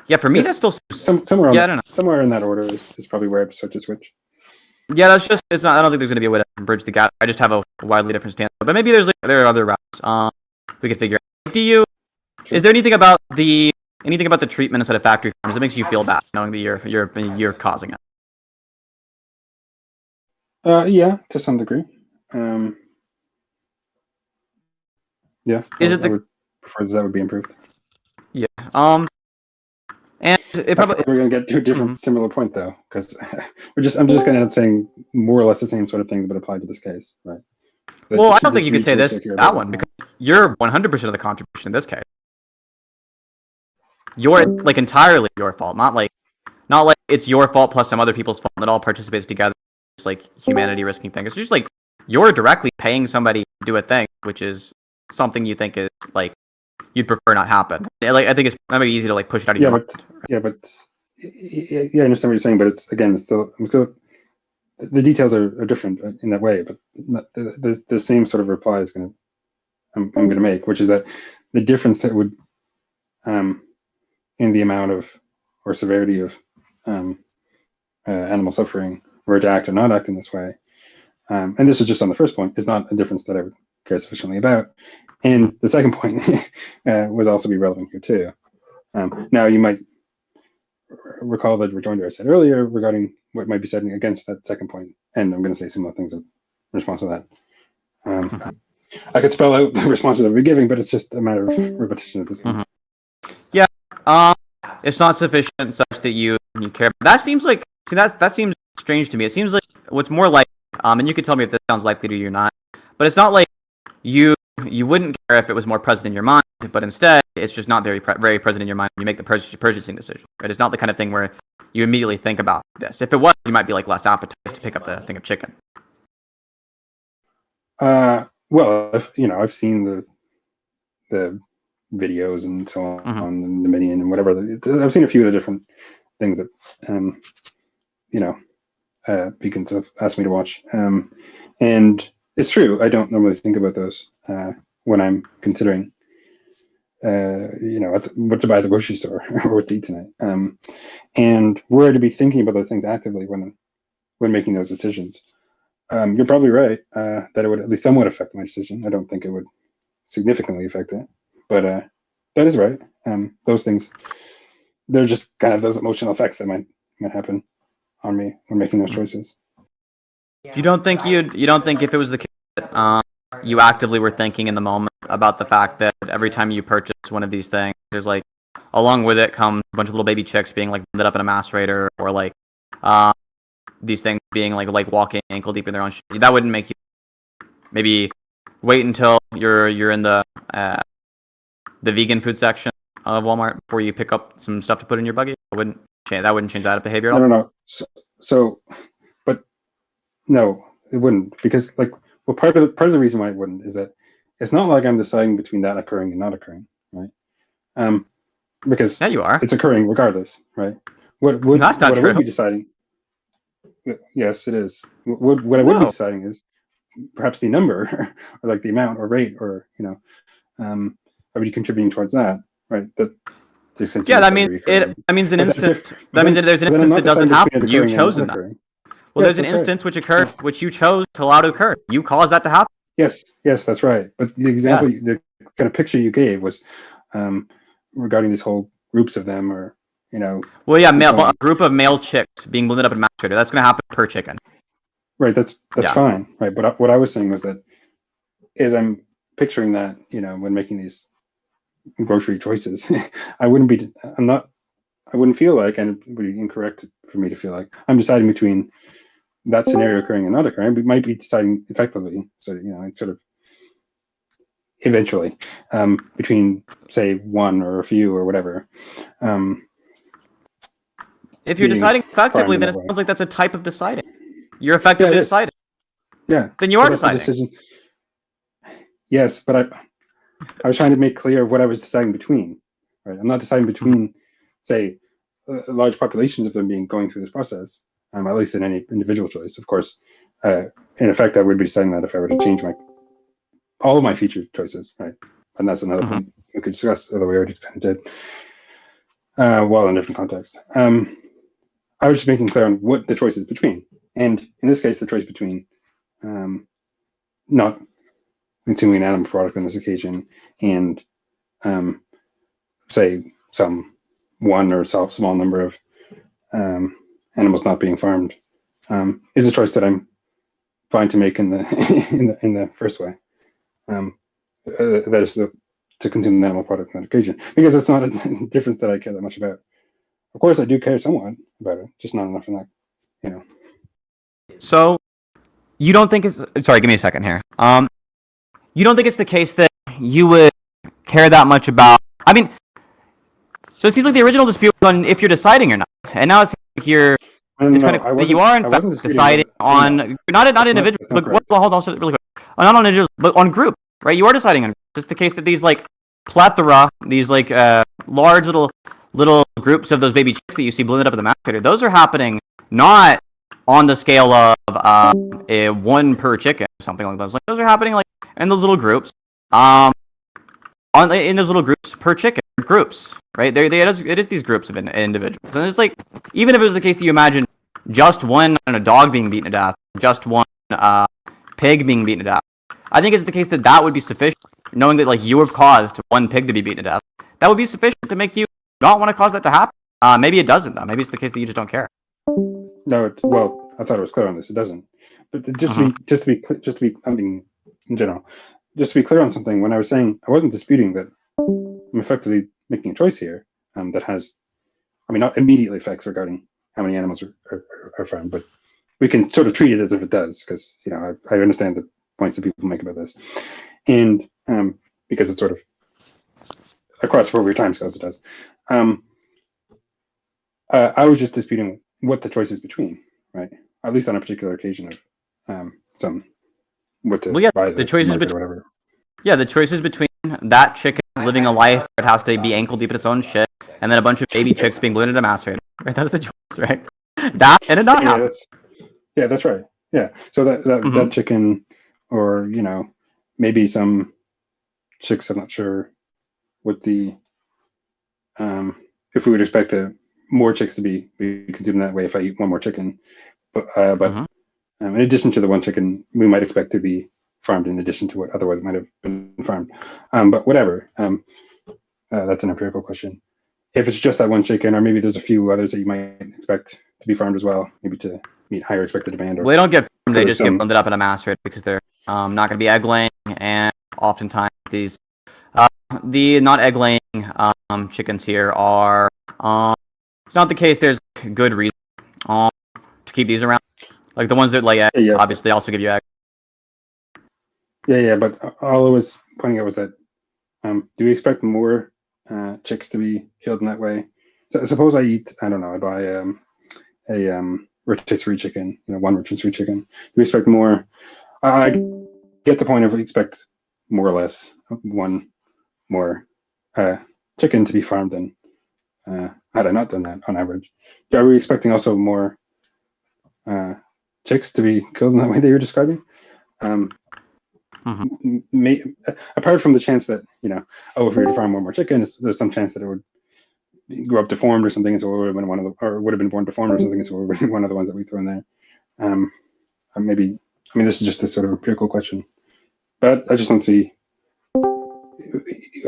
Yeah, for me that's still somewhere. I don't know. Somewhere in that order is probably where I'd start to switch. Yeah, that's just it's not. I don't think there's going to be a way to bridge the gap. I just have a widely different stance. But maybe there are other routes. We could figure out. Is there anything about the treatment instead of factory farms that makes you feel bad knowing that you're causing it? Yeah, to some degree. Yeah. I would prefer that would be improved. Yeah. And it probably we're gonna get to a different similar point though, because I'm just gonna end up saying more or less the same sort of things, but applied to this case, right? Well, I don't think you could say that one because you're 100% of the contribution in this case. You're entirely your fault, not like it's your fault plus some other people's fault that all participates together. It's humanity risking thing. It's just you're directly paying somebody to do a thing, which is something you think is you'd prefer not happen. I think it's maybe easy to push it out of your mind. I understand what you're saying, but it's still the details are different in that way. But the same sort of reply is I'm going to make, which is that the difference that would in the amount of or severity of animal suffering were to act or not act in this way, and this is just on the first point, is not a difference that I would care sufficiently about. And the second point was also be relevant here too. Now you might recall the rejoinder I said earlier regarding what might be said against that second point, and I'm going to say similar things in response to that. I could spell out the responses that we're giving, but it's just a matter of repetition at this point. Yeah, it's not sufficient such that you care. That seems that seems strange to me. It seems like what's more like, and you can tell me if this sounds likely to you or not, but it's not like you wouldn't care if it was more present in your mind, but instead it's just not very present in your mind when you make the purchasing decision. Right? It's not the kind of thing where you immediately think about this. If it was, you might be less appetized to pick up the thing of chicken. Well, I've seen the videos and so on, the Minion and whatever. I've seen a few of the different things that vegans have asked me to watch, and it's true. I don't normally think about those when I'm considering, what to buy at the grocery store or what to eat tonight, and where to be thinking about those things actively when making those decisions. You're probably right that it would at least somewhat affect my decision. I don't think it would significantly affect it, but that is right. Those things, they're just kind of those emotional effects that might happen on me when making those choices. You don't think if it was the case that you actively were thinking in the moment about the fact that every time you purchase one of these things, there's along with it comes a bunch of little baby chicks being ended up in a macerator, or these things being walking ankle deep in their own shit. That wouldn't make you maybe wait until you're in the vegan food section of Walmart before you pick up some stuff to put in your buggy? That wouldn't change that behavior at all? No. So, but no, it wouldn't, because part of the reason why it wouldn't is that it's not like I'm deciding between that occurring and not occurring, right? Because Yeah, you are. it's occurring regardless, right? That's not What I true. would be deciding, yes, it is. What I would be Whoa. deciding is perhaps the number, or like the amount or rate, or I would be contributing towards that, right? That the extent to Yeah, which that that means would be it. occurring. That means an But that's instance. different. That means that there's an But then I'm instance not that doesn't deciding between it happen. You've occurring and not chosen that. occurring. Well, Yes, there's an that's right. instance which occurred, which you chose to allow to occur. You caused that to happen. Yes, that's right. But the example, Yes. the kind of picture you gave was regarding these whole groups of them, or Well, yeah, and so a on. group of male chicks being blended up in master. That's going to happen per chicken. Right. That's Yeah. fine. Right. But what I was saying was that as I'm picturing that, when making these grocery choices, I wouldn't be. I'm not. I wouldn't feel like, and it would be incorrect for me to feel like I'm deciding between that scenario occurring and not occurring. But might be deciding effectively. So sort of eventually between, say, one or a few or whatever. If you're Being deciding farmed effectively, in then that it way. sounds like that's a type of deciding. You're Yeah, it effectively is. deciding. Yeah. Then you But are that's the deciding. decision. Yes, but I was trying to make clear what I was deciding between. Right. I'm not deciding between, say, large populations of them going through this process. At least in any individual choice, of course. In effect, I would be deciding that if I were to change all of my feature choices, right? And that's another point we could discuss, although we already kind of did. Well, in a different context. I was just making clear on what the choice is between, and in this case, the choice between not consuming an animal product on this occasion, and say some one or small number of animals not being farmed, is a choice that I'm fine to make in the in the first way. That is to consume the animal product on that occasion, because it's not a difference that I care that much about. Of course, I do care somewhat about it, just not enough in that. So you don't think it's sorry? Give me a second here. You don't think it's the case that you would care that much about? I mean, so it seems like the original dispute was on if you're deciding or not, and now it seems like you're. It's kind of I clear that you are in I fact wasn't disputing deciding whether. on not individual, That's not but correct. well, hold on really quick. Not on individuals, but on group, right? You are deciding on. It's the case that these like plethora, these like large little groups of those baby chicks that you see blended up in the masticator, those are happening not on the scale of one per chicken or something like those. Like those are happening like in those little groups, in those little groups per chicken groups, right? It is these groups of individuals, and it's like even if it was the case that you imagine just one dog being beaten to death, just one pig being beaten to death, I think it's the case that that would be sufficient. Knowing that like you have caused one pig to be beaten to death, that would be sufficient to make you not want to cause that to happen. Maybe it doesn't though. Maybe it's the case that you just don't care. No, well, I thought it was clear on this. It doesn't. But just to be, I mean, in general, just to be clear on something. When I was saying I wasn't disputing that I'm effectively making a choice here that has, I mean, not immediately effects regarding how many animals are found, but we can sort of treat it as if it does, because I understand the points that people make about this, and because it's sort of across appropriate timescales it does. I was just disputing what the choice is between, right? At least on a particular occasion of some what to buy the the choices supermarket between or whatever. the choices between that chicken living a life where it has to be ankle deep in its own shit, and then a bunch of baby chicks being blended into macerator. Right, that's the choice, right? That and it not Yeah, happen. that's right. Yeah, so that chicken, or maybe some chicks. I'm not sure what the if we would expect more chicks to be consumed that way if I eat one more chicken, but in addition to the one chicken, we might expect to be farmed in addition to what otherwise might have been farmed. But whatever, that's an empirical question. If it's just that one chicken, or maybe there's a few others that you might expect to be farmed as well, maybe to meet higher expected demand. Or Well, they don't get farmed, they just some... get blended up in a macerator because they're not going to be egg laying, and oftentimes these the not egg laying chickens here are it's not the case. There's good reason to keep these around. Like the ones that lay eggs, obviously they also give you eggs. Yeah, but all I was pointing out was that do we expect more chicks to be killed in that way? So suppose I eat, I don't know, I buy a rotisserie chicken, one rotisserie chicken. Do we expect more? I get the point of we expect more or less one more chicken to be farmed than had I not done that on average. Are we expecting also more chicks to be killed in that way that you're describing? Apart from the chance that, if we were to farm one more chicken, there's some chance that it would grow up deformed or something, so it would have been would have been born deformed or something, so it would have been one of the ones that we throw in there. This is just a sort of empirical question, but I just don't see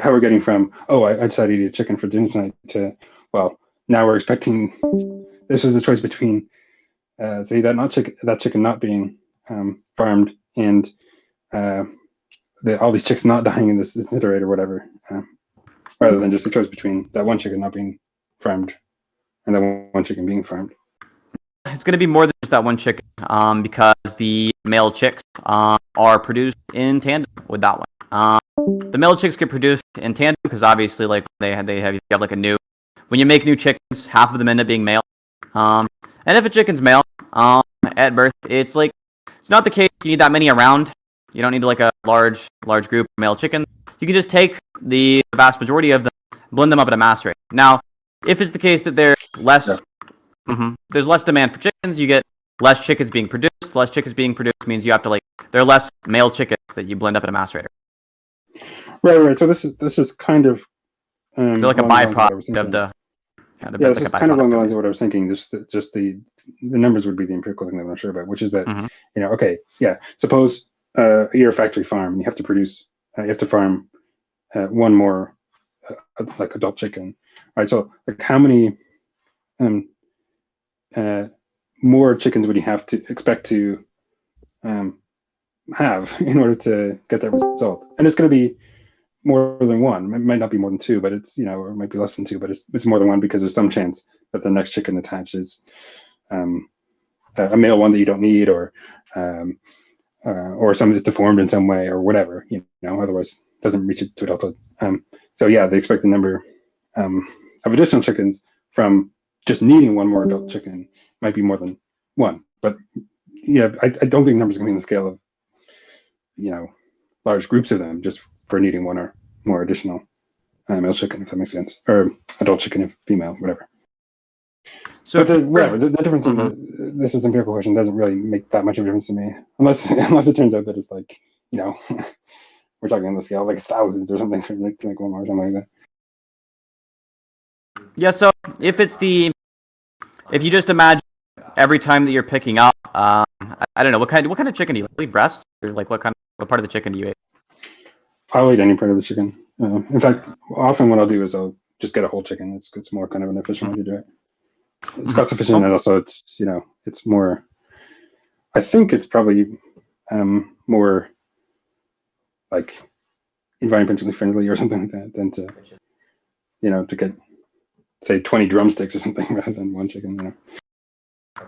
how we're getting from, I decided to eat a chicken for dinner tonight to, well, now we're expecting, this was a choice between, say that chicken not being farmed and all these chicks not dying in this Detroyer or whatever, rather than just a choice between that one chicken not being farmed and that one chicken being farmed. It's going to be more than just that one chicken, because the male chicks are produced in tandem with that one. The male chicks get produced in tandem because obviously, like you have like a new, when you make new chickens, half of them end up being male. And if a chicken's male at birth, it's not the case you need that many around. You don't need like a large group of male chickens. You can just take the vast majority of them, blend them up at a mass rate. Now, if it's the case that there's less, there's less demand for chickens, you get less chickens being produced. Less chickens being produced means you have to there are less male chickens that you blend up at a mass rate. Right. So this is kind of they're like a byproduct of the. This is kind of along the lines of what I was thinking. Just the numbers would be the empirical thing that I'm not sure about, which is that suppose you're a factory farm and you have to produce, you have to farm one more adult chicken, right? So how many more chickens would you have to expect to have in order to get that result? And it's going to be more than one. It might not be more than two, but it's or it might be less than two, but it's more than one because there's some chance that the next chicken attached is a male one that you don't need, or some is deformed in some way or whatever. Otherwise doesn't reach it to adulthood. They expect the number of additional chickens from just needing one more adult chicken might be more than one. But I don't think numbers are going to be on the scale of large groups of them just for needing one or more additional male chicken, if that makes sense, or adult chicken if female, whatever. So the difference in this is an empirical question doesn't really make that much of a difference to me, unless it turns out that it's we're talking on the scale of thousands or something, like one more or something like that. Yeah. So if you just imagine every time that you're picking up, I don't know what kind of chicken do you like? Breast, or what part of the chicken do you eat? I'll eat any part of the chicken. In fact, often what I'll do is I'll just get a whole chicken. It's more kind of an efficient way to do it. It's cost efficient, and also it's more. I think it's probably more environmentally friendly or something like that than to get, say, 20 drumsticks or something rather than one chicken.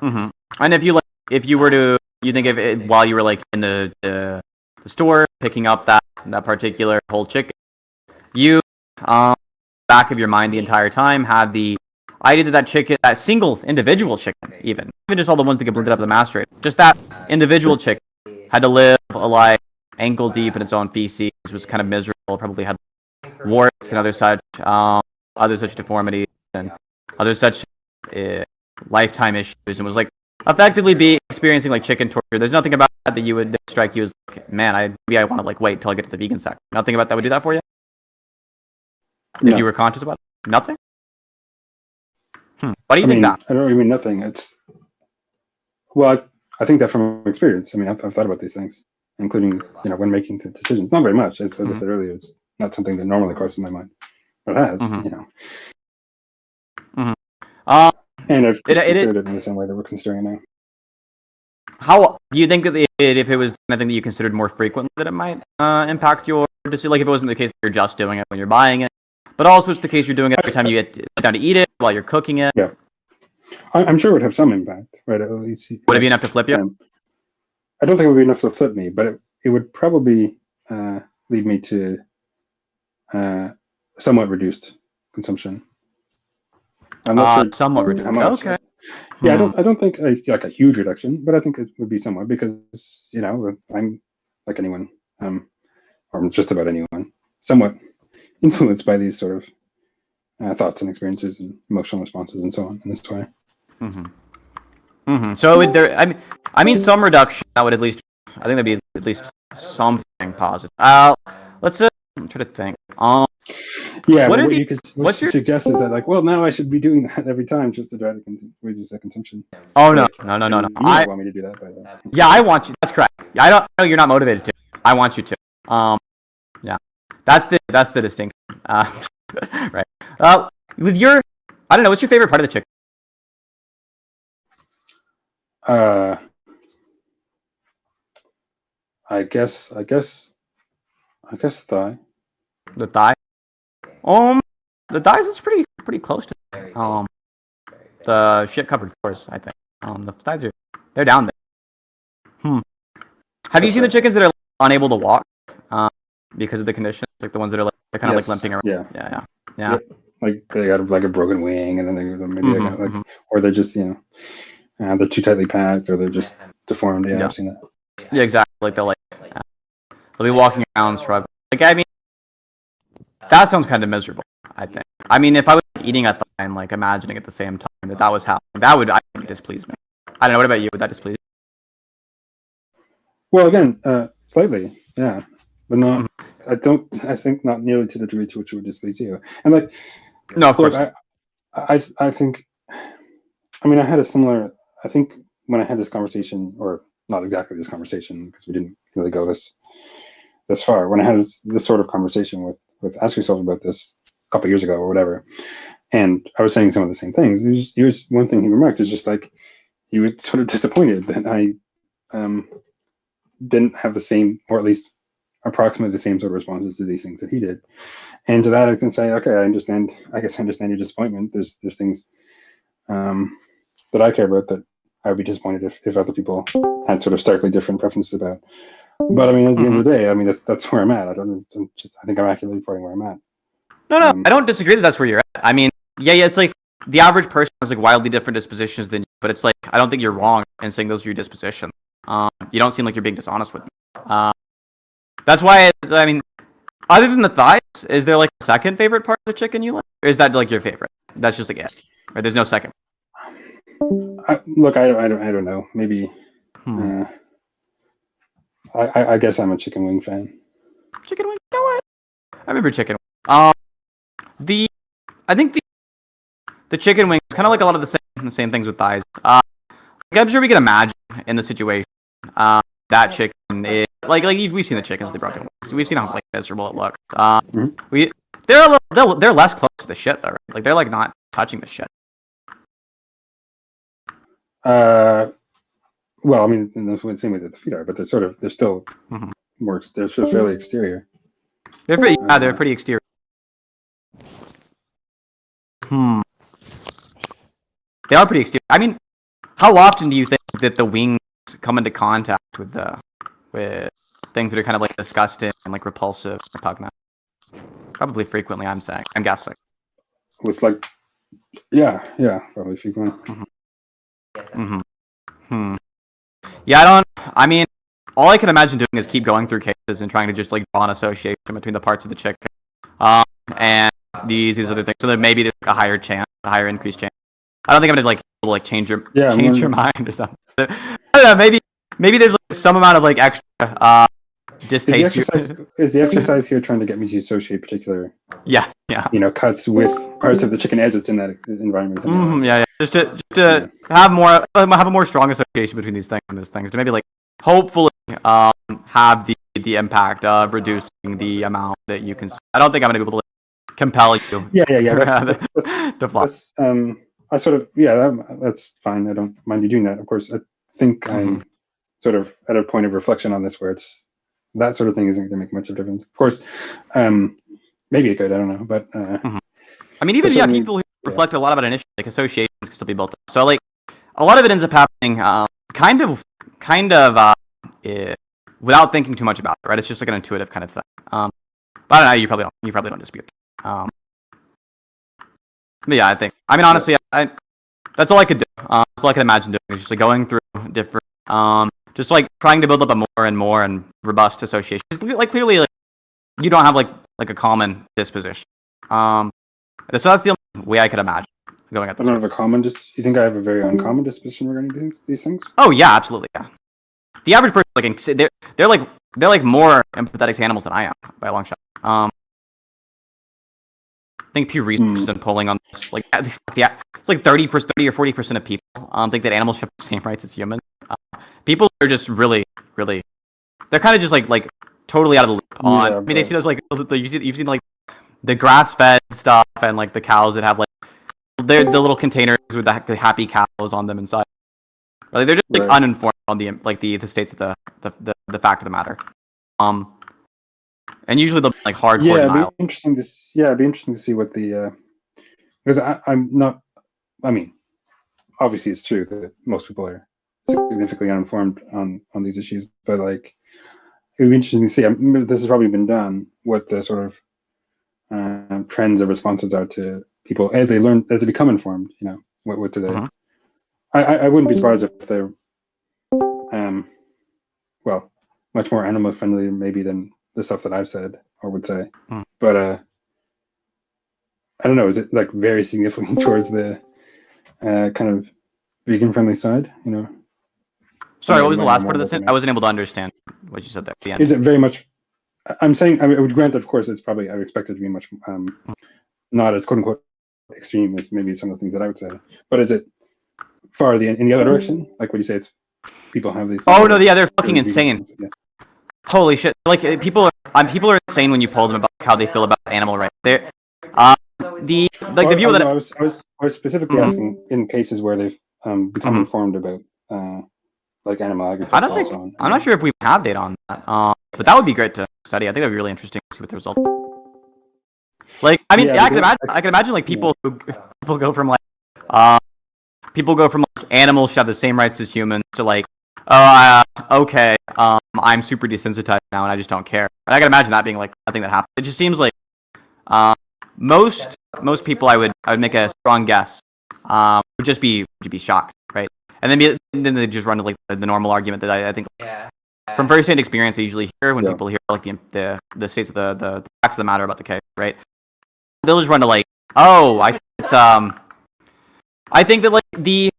And if you were to, you think of it while you were in the store picking up that particular whole chicken, you back of your mind the entire time had the idea that chicken, that single individual chicken, even just all the ones that get blended up in the mass rate, just that individual chicken had to live ankle deep in its own feces, was kind of miserable, probably had warts and other such deformities and other such lifetime issues, and was effectively be experiencing chicken torture. There's nothing about that you would strike you as man, maybe I want to wait until I get to the vegan section. Nothing about that would do that for you? No. If you were conscious about it? Nothing? Why do you think that? I don't mean nothing. I think that from experience. I've thought about these things, including when making decisions. Not very much, as I said earlier. It's not something that normally crosses my mind, but it has. And I've considered it in the same way that we're considering it now. How do you think that if it was anything that you considered more frequently, that it might impact your decision? If it wasn't the case that you're just doing it when you're buying it, but also it's the case you're doing it every time you get down to eat it while you're cooking it. Yeah, I'm sure it would have some impact, right? At least, would it be enough to flip you? I don't think it would be enough to flip me, but it would probably lead me to somewhat reduced consumption. I'm not sure somewhat reduced. Okay. Yeah, I don't think a huge reduction, but I think it would be somewhat because I'm like anyone. or just about anyone, somewhat influenced by these sort of thoughts and experiences and emotional responses and so on in this way. So I mean, some reduction that would at least, I think that'd be at least something positive. Let's try to think. Yeah, what you could suggest is that like, well, now I should be doing that every time just to try to reduce that consumption. Oh no. You don't want me to do that, but yeah, I want you. That's correct. I know you're not motivated to. I want you to. Yeah, that's the distinction. Right. With your, I don't know, what's your favorite part of the chicken? I guess thigh. The thigh. The thighs is pretty close to the shit covered force, I think. The thighs they're down there. Have you seen the chickens that are unable to walk because of the condition? Like the ones that are they're kind of like limping around. Yeah. Yep. Like they got like a broken wing, and then they got like, or they're just they're too tightly packed, or they're just deformed. Yeah, I've seen that. Yeah, exactly. Like they'll be walking around struggling. Like I mean, that sounds kind of miserable. I think. I mean, if I was eating a thigh and like imagining at the same time that was happening, that would, I think, displease me. I don't know. What about you? Would that displease you? Well, again, slightly, yeah, but not. I think not nearly to the degree to which it would displease you. And like, no, of course. I think. I mean, I had a similar. I think when I had this conversation, or not exactly this conversation, because we didn't really go this far. When I had this sort of conversation with Ask Yourself about this a couple of years ago or whatever, and I was saying some of the same things. Here's one thing he remarked is just like he was sort of disappointed that I didn't have the same, or at least approximately the same sort of responses to these things that he did. And to that I can say, okay, I understand. I guess I understand your disappointment. There's things that I care about that I would be disappointed if other people had sort of starkly different preferences about. But I mean, at the end of the day, I mean that's where I'm at. I think I'm accurately reporting where I'm at. No, I don't disagree that that's where you're at. I mean, yeah, it's like the average person has like wildly different dispositions than you, but it's like I don't think you're wrong in saying those are your dispositions. You don't seem like you're being dishonest with me. That's why I mean, other than the thighs, is there like a second favorite part of the chicken you like, or is that like your favorite? That's just like it, or there's no second. Look, I don't know. Maybe. I guess I'm a chicken wing fan. Chicken wing? You know what? I remember chicken. I think the chicken wing is kind of like a lot of the same things with thighs. I'm sure we can imagine in the situation that chicken is like we've seen the chickens with the broken wings. We've seen how like miserable it looks. They're less close to the shit though. Right? Like they're like not touching the shit. Well, I mean, in the same way that the feet are, but they're still more. They're fairly exterior. They're pretty exterior. They are pretty exterior. I mean, how often do you think that the wings come into contact with things that are kind of like disgusting and like repulsive, repugnant? Probably frequently. I'm guessing. With like, yeah, probably frequently. Yeah, I mean, all I can imagine doing is keep going through cases and trying to just like draw an association between the parts of the chicken and these other things. So that maybe there's a higher increased chance. I don't think I'm gonna like change your mind or something. I don't know. Maybe there's like some amount of like extra distaste. Is the exercise here trying to get me to associate particular? Yeah. Cuts with parts of the chicken as it's in that environment. Yeah. Just to have a more strong association between these things and those things to maybe like hopefully have the impact of reducing the amount that you consume. I don't think I'm gonna be able to like, compel you. Yeah. That's I sort of that's fine. I don't mind you doing that. Of course, I think I'm sort of at a point of reflection on this where it's that sort of thing isn't going to make much of a difference. Of course, maybe it could. I don't know, but I mean, even people who reflect a lot about an issue, like associations, can still be built up. So like a lot of it ends up happening kind of without thinking too much about it, right? It's just like an intuitive kind of thing. But I don't know. You probably don't dispute that. But yeah, I mean, honestly, that's all I could do. That's all I could imagine doing is just like going through different, just like trying to build up a more and more and robust association. Like clearly, like you don't have like a common disposition. So that's the only way I could imagine going at I this. don't have a common. You think I have a very uncommon disposition regarding these things? Oh yeah, absolutely. Yeah. The average person, like, they're like more empathetic to animals than I am by a long shot. I think Pew Research has been polling on this. Like, yeah, it's like 30 or 40% of people think that animals should have the same rights as humans. People are just really, they're kind of just like totally out of the loop. I mean, they see those like you've seen like the grass-fed stuff and like the cows that have like the little containers with the happy cows on them inside. Like, they're just like uninformed on the states of the fact of the matter. And usually they'll be like hardcore denial. It'd be interesting to see what the because I'm not. I mean, obviously it's true that most people are significantly uninformed on these issues, but like it would be interesting to see. This has probably been done. What the sort of trends or responses are to people as they become informed. You know, what do they? I wouldn't be surprised if they're well, much more animal friendly maybe than the stuff that I've said or would say. But I don't know, is it like very significantly towards the kind of vegan friendly side, you know? Sorry, what was the last part of this? I wasn't able to understand what you said there at the end. Is it very much, I'm saying, I would grant that of course it's probably, I would expect it to be much not as quote unquote extreme as maybe some of the things that I would say, but is it far in the other direction? Like what you say, it's people have these. Oh no, yeah, they're fucking insane. Yeah. Holy shit! Like people are insane when you poll them about how they feel about animal rights. They're the view that I was specifically asking in cases where they've become informed about like animal agriculture. I'm not sure if we have data on that. But that would be great to study. I think that would be really interesting to see what the results. Like, I mean, I can imagine like people go from like animals should have the same rights as humans to like, okay, I'm super desensitized now and I just don't care. And I can imagine that being like a thing that happens. It just seems like most people I would make a strong guess would just be shocked, right? And then they just run to like the normal argument that I think from first-hand experience I usually hear when people hear like the states of the facts of the matter about the case, right? They'll just run to like, oh, I think that like the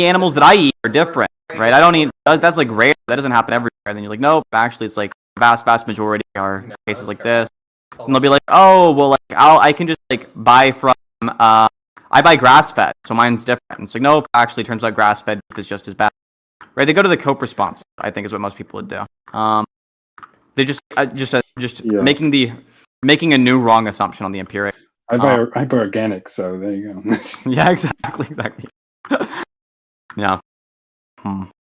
animals that I eat are different, right? I don't eat that's like rare. That doesn't happen everywhere. And then you're like, nope, actually it's like vast majority are cases like this. And they'll be like, oh, well, like I can just like buy from I buy grass-fed, so mine's different. And it's like, nope, actually, turns out grass-fed beef is just as bad, right? They go to the cope response, I think, is what most people would do. They just making a new wrong assumption on the empiric. I buy organic, so there you go. Yeah, exactly. Yeah. Well,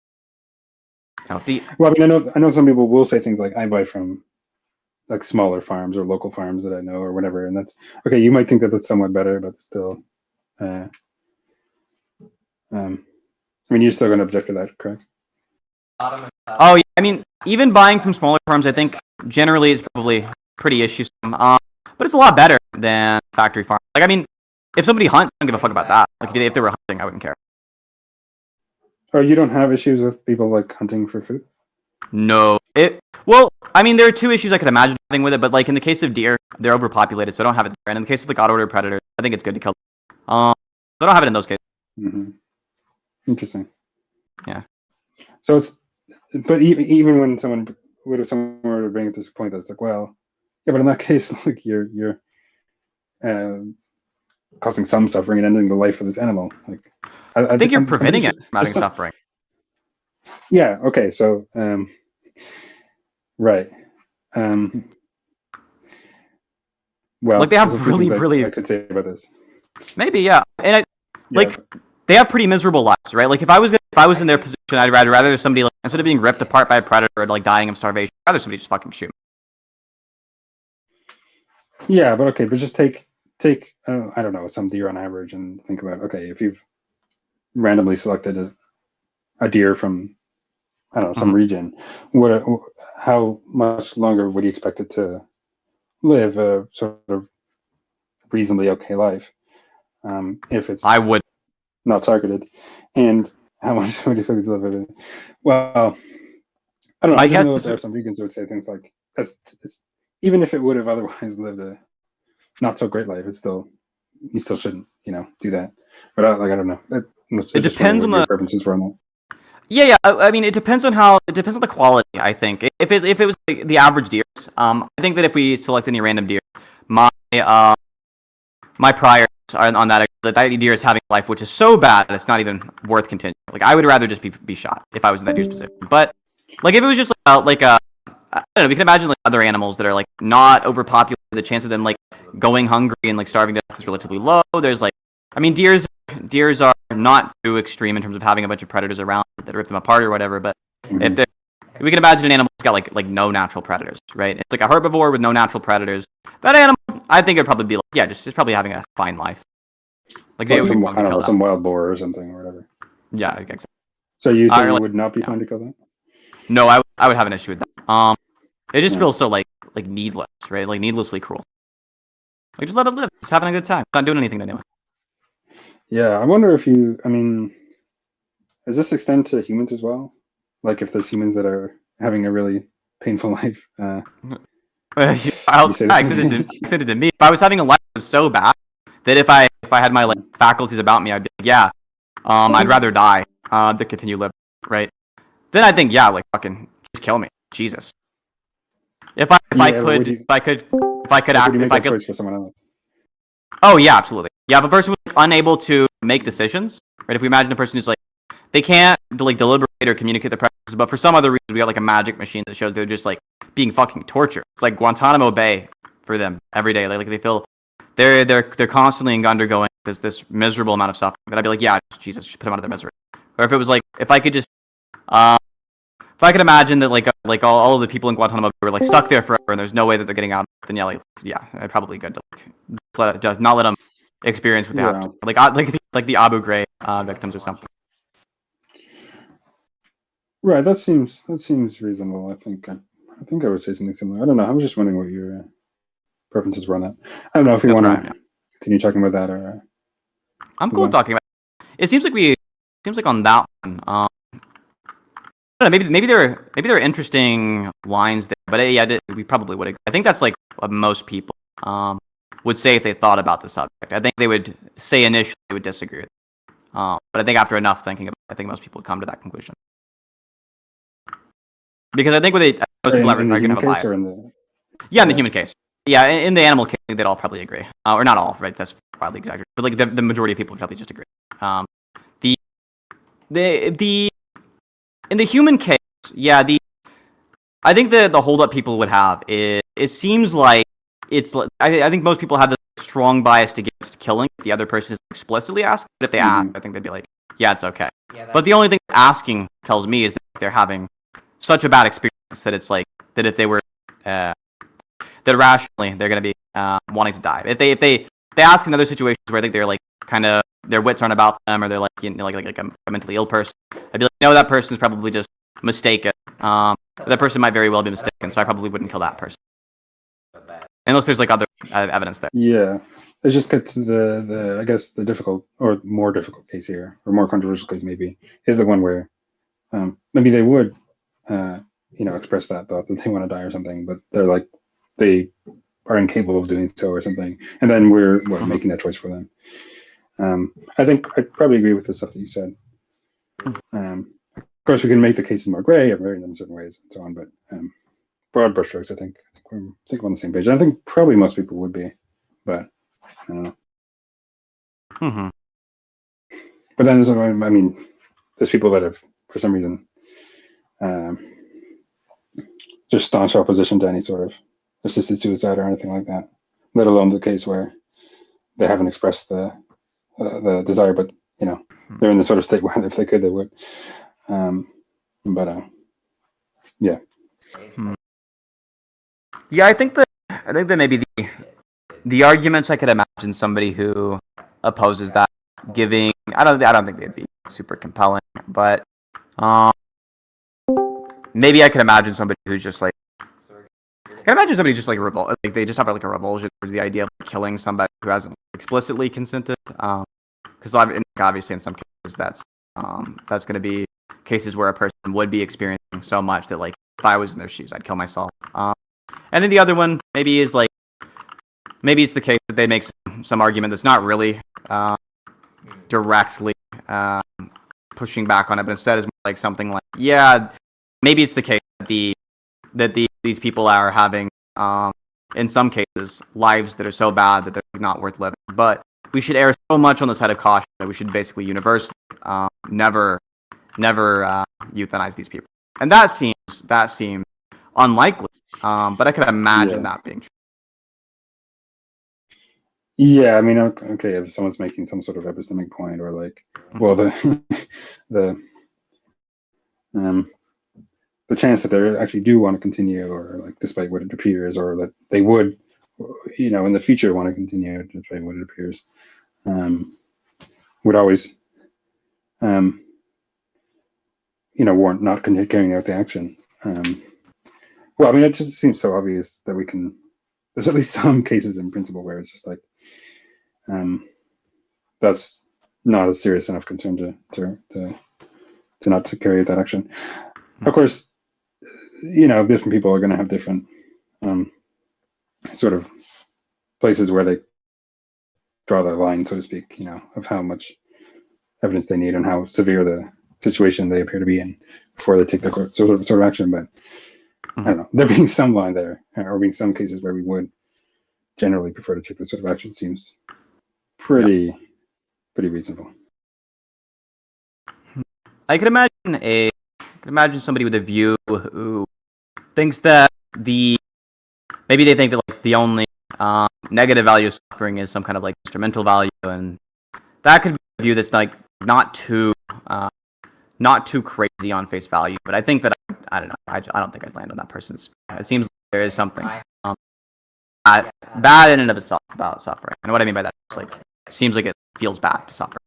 I mean, I know some people will say things like, I buy from like smaller farms or local farms that I know or whatever, and that's okay. You might think that that's somewhat better, but still, I mean, you're still going to object to that, correct? Oh, yeah. I mean, even buying from smaller farms, I think generally is probably pretty issuesome. But it's a lot better than factory farm. Like, I mean, if somebody hunts, I don't give a fuck about that. Like, if they were hunting, I wouldn't care. Oh, you don't have issues with people like hunting for food? No. Well, I mean, there are two issues I could imagine having with it, but like in the case of deer, they're overpopulated, so I don't have it there. And in the case of like auto-order predators, I think it's good to kill them. So I don't have it in those cases. Mm-hmm. Interesting. Yeah. So it's, but even when someone were to bring it to this point, that's like, well, yeah, but in that case, like you're causing some suffering and ending the life of this animal. Like, I think you're preventing it from having suffering. Yeah. Okay. So, right. Well, like they have really. I could say about this. Maybe, yeah, and they have pretty miserable lives, right? Like if I was in their position, I'd rather somebody like instead of being ripped apart by a predator or like dying of starvation, I'd rather somebody just fucking shoot me. Yeah, but okay, but just take I don't know, some deer on average and think about, okay, if you've randomly selected a deer from, I don't know, some region, how much longer would you expect it to live a sort of reasonably okay life if it's not targeted, and how much would you expect it to live? Well, I don't know. I know there are some vegans who would say things like it's even if it would have otherwise lived a not so great life, you still shouldn't, do that. But I don't know. I It just wondering depends what on your the. preferences were on that. Yeah. I mean, it depends on the quality. I think if it was the average deers, I think that if we select any random deer, my my priors on that deer is having a life which is so bad that it's not even worth continuing. Like I would rather just be shot if I was in that deer's position. But like if it was just like a I don't know, we can imagine like other animals that are like not overpopulated. The chance of them like going hungry and like starving to death is relatively low. There's like, I mean, deers are not too extreme in terms of having a bunch of predators around that rip them apart or whatever. But if Mm-hmm. they we can imagine an animal that's got like no natural predators, right? It's like a herbivore with no natural predators. That animal, I think it'd probably be like, yeah, just probably having a fine life. Like they Like would be some wrong to kind kill of that. some wild boar or something or whatever. Yeah, exactly. So you say Or you like, would not be yeah. fine to kill that? No, I would have an issue with that. It just Yeah. feels so like needless, right? Like needlessly cruel. Like just let it live. It's having a good time. It's not doing anything to anyone. Yeah, I wonder if I mean, does this extend to humans as well? Like if there's humans that are having a really painful life, you say the I same thing? extended to me. If I was having a life that was so bad that if I had my like faculties about me, I'd be like, yeah, I'd rather die than continue living, right? Then I think, yeah, like fucking just kill me, Jesus. If I Yeah, but could would you make that choice for someone else? oh yeah, absolutely. Yeah, if a person was like, unable to make decisions, right? If we imagine a person who's like they can't like deliberate or communicate their preferences, but for some other reason we got like a magic machine that shows they're just like being fucking tortured. It's like Guantanamo Bay for them every day. Like they feel they're constantly undergoing this miserable amount of suffering. And I'd be like, yeah, Jesus, just put them out of their misery. Or if it was like if I could just if I could imagine that like all of the people in Guantanamo Bay were like stuck there forever and there's no way that they're getting out, then yeah, I'd probably good to just not let them experience what they have Yeah. to. Like the Abu Ghraib victims or something. Right, that seems reasonable. I think I would say something similar. I don't know. I was just wondering what your preferences were on that. I don't know if you That's want right. to Yeah. continue talking about that or I'm move cool with on. talking about it. It seems like on that one, I don't know, maybe there are interesting lines there, but yeah, we probably would agree. I think that's like what most people would say if they thought about the subject. I think they would say initially they would disagree with it. But I think after enough thinking about it, I think most people would come to that conclusion. Because I think most people are In the going to human have a case bias. or in the Yeah, in the yeah. human case. Yeah, in the animal case, I think they'd all probably agree. Or not all, right? That's wildly exaggerated. But like the majority of people would probably just agree. The the in the human case, yeah, I think the holdup people would have is it seems like I think most people have this strong bias against killing if the other person is explicitly asked. But if they ask, Mm-hmm. I think they'd be like, yeah, it's okay. But the only thing asking tells me is that they're having such a bad experience that it's like that if they were uh, that rationally they're going to be wanting to die. If they ask in other situations where I think they're like kind of their wits aren't about them or they're like like a mentally ill person, I'd be like, no, that person's probably just mistaken. That person might very well be mistaken, so I probably wouldn't kill that person unless there's like other evidence there. Yeah. It's just because the I guess the difficult or more difficult case here, or more controversial case maybe, is the one where maybe they would uh, express that thought that they want to die or something, but they are incapable of doing so or something, and then we're Mm-hmm. making that choice for them. I think I probably agree with the stuff that you said. Of course, we can make the cases more gray and vary them in certain ways and so on, but broad brushstrokes, I think we're on the same page. I think probably most people would be, but I don't know. Mm-hmm. But then there's people that have, for some reason, um, just staunch opposition to any sort of assisted suicide or anything like that. Let alone the case where they haven't expressed the desire, but they're in the sort of state where if they could, they would. Um, but yeah. Hmm. Yeah, I think that maybe the arguments I could imagine somebody who opposes that giving I don't think they'd be super compelling, but um, maybe I could imagine somebody who's just like I can imagine somebody just like like they just have like a revulsion towards the idea of killing somebody who hasn't explicitly consented. Because obviously in some cases that's going to be cases where a person would be experiencing so much that like if I was in their shoes I'd kill myself. And then the other one maybe is like, maybe it's the case that they make some argument that's not really directly pushing back on it, but instead is more like something like, yeah, maybe it's the case that these people are having, in some cases, lives that are so bad that they're not worth living. But we should err so much on the side of caution that we should basically universally never euthanize these people. And that seems unlikely, but I could imagine that being true. Yeah, I mean, okay, if someone's making some sort of epistemic point, or like, well, the chance that they actually do want to continue, or like despite what it appears, or that they would, in the future want to continue despite what it appears, would always, warrant not carrying out the action. Well, I mean, it just seems so obvious that we can. There's at least some cases in principle where it's just like, that's not a serious enough concern to not to carry out that action. Of course, different people are going to have different sort of places where they draw the line, so to speak, of how much evidence they need and how severe the situation they appear to be in before they take the sort of action. But I don't know, there being some line there, or being some cases where we would generally prefer to take this sort of action seems pretty reasonable. I could imagine somebody with a view who thinks that maybe they think that like the only negative value of suffering is some kind of like instrumental value, and that could be a view that's like not too crazy on face value. But I think that I don't know. I don't think I'd land on that person's. It seems like there is something bad in and of itself about suffering. And what I mean by that is like, it seems like it feels bad to suffer.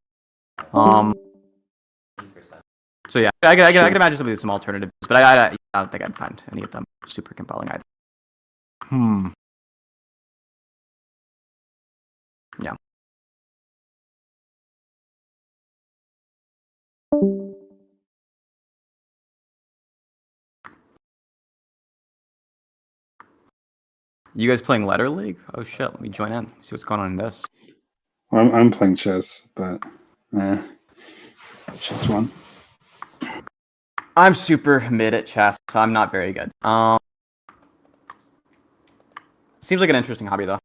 So yeah, I can imagine somebody with some alternatives, but I don't think I'd find any of them super compelling either. Yeah. You guys playing Letter League? Oh shit, let me join in. See what's going on in this. I'm playing chess, but chess one. I'm super mid at chess, so I'm not very good. Seems like an interesting hobby though.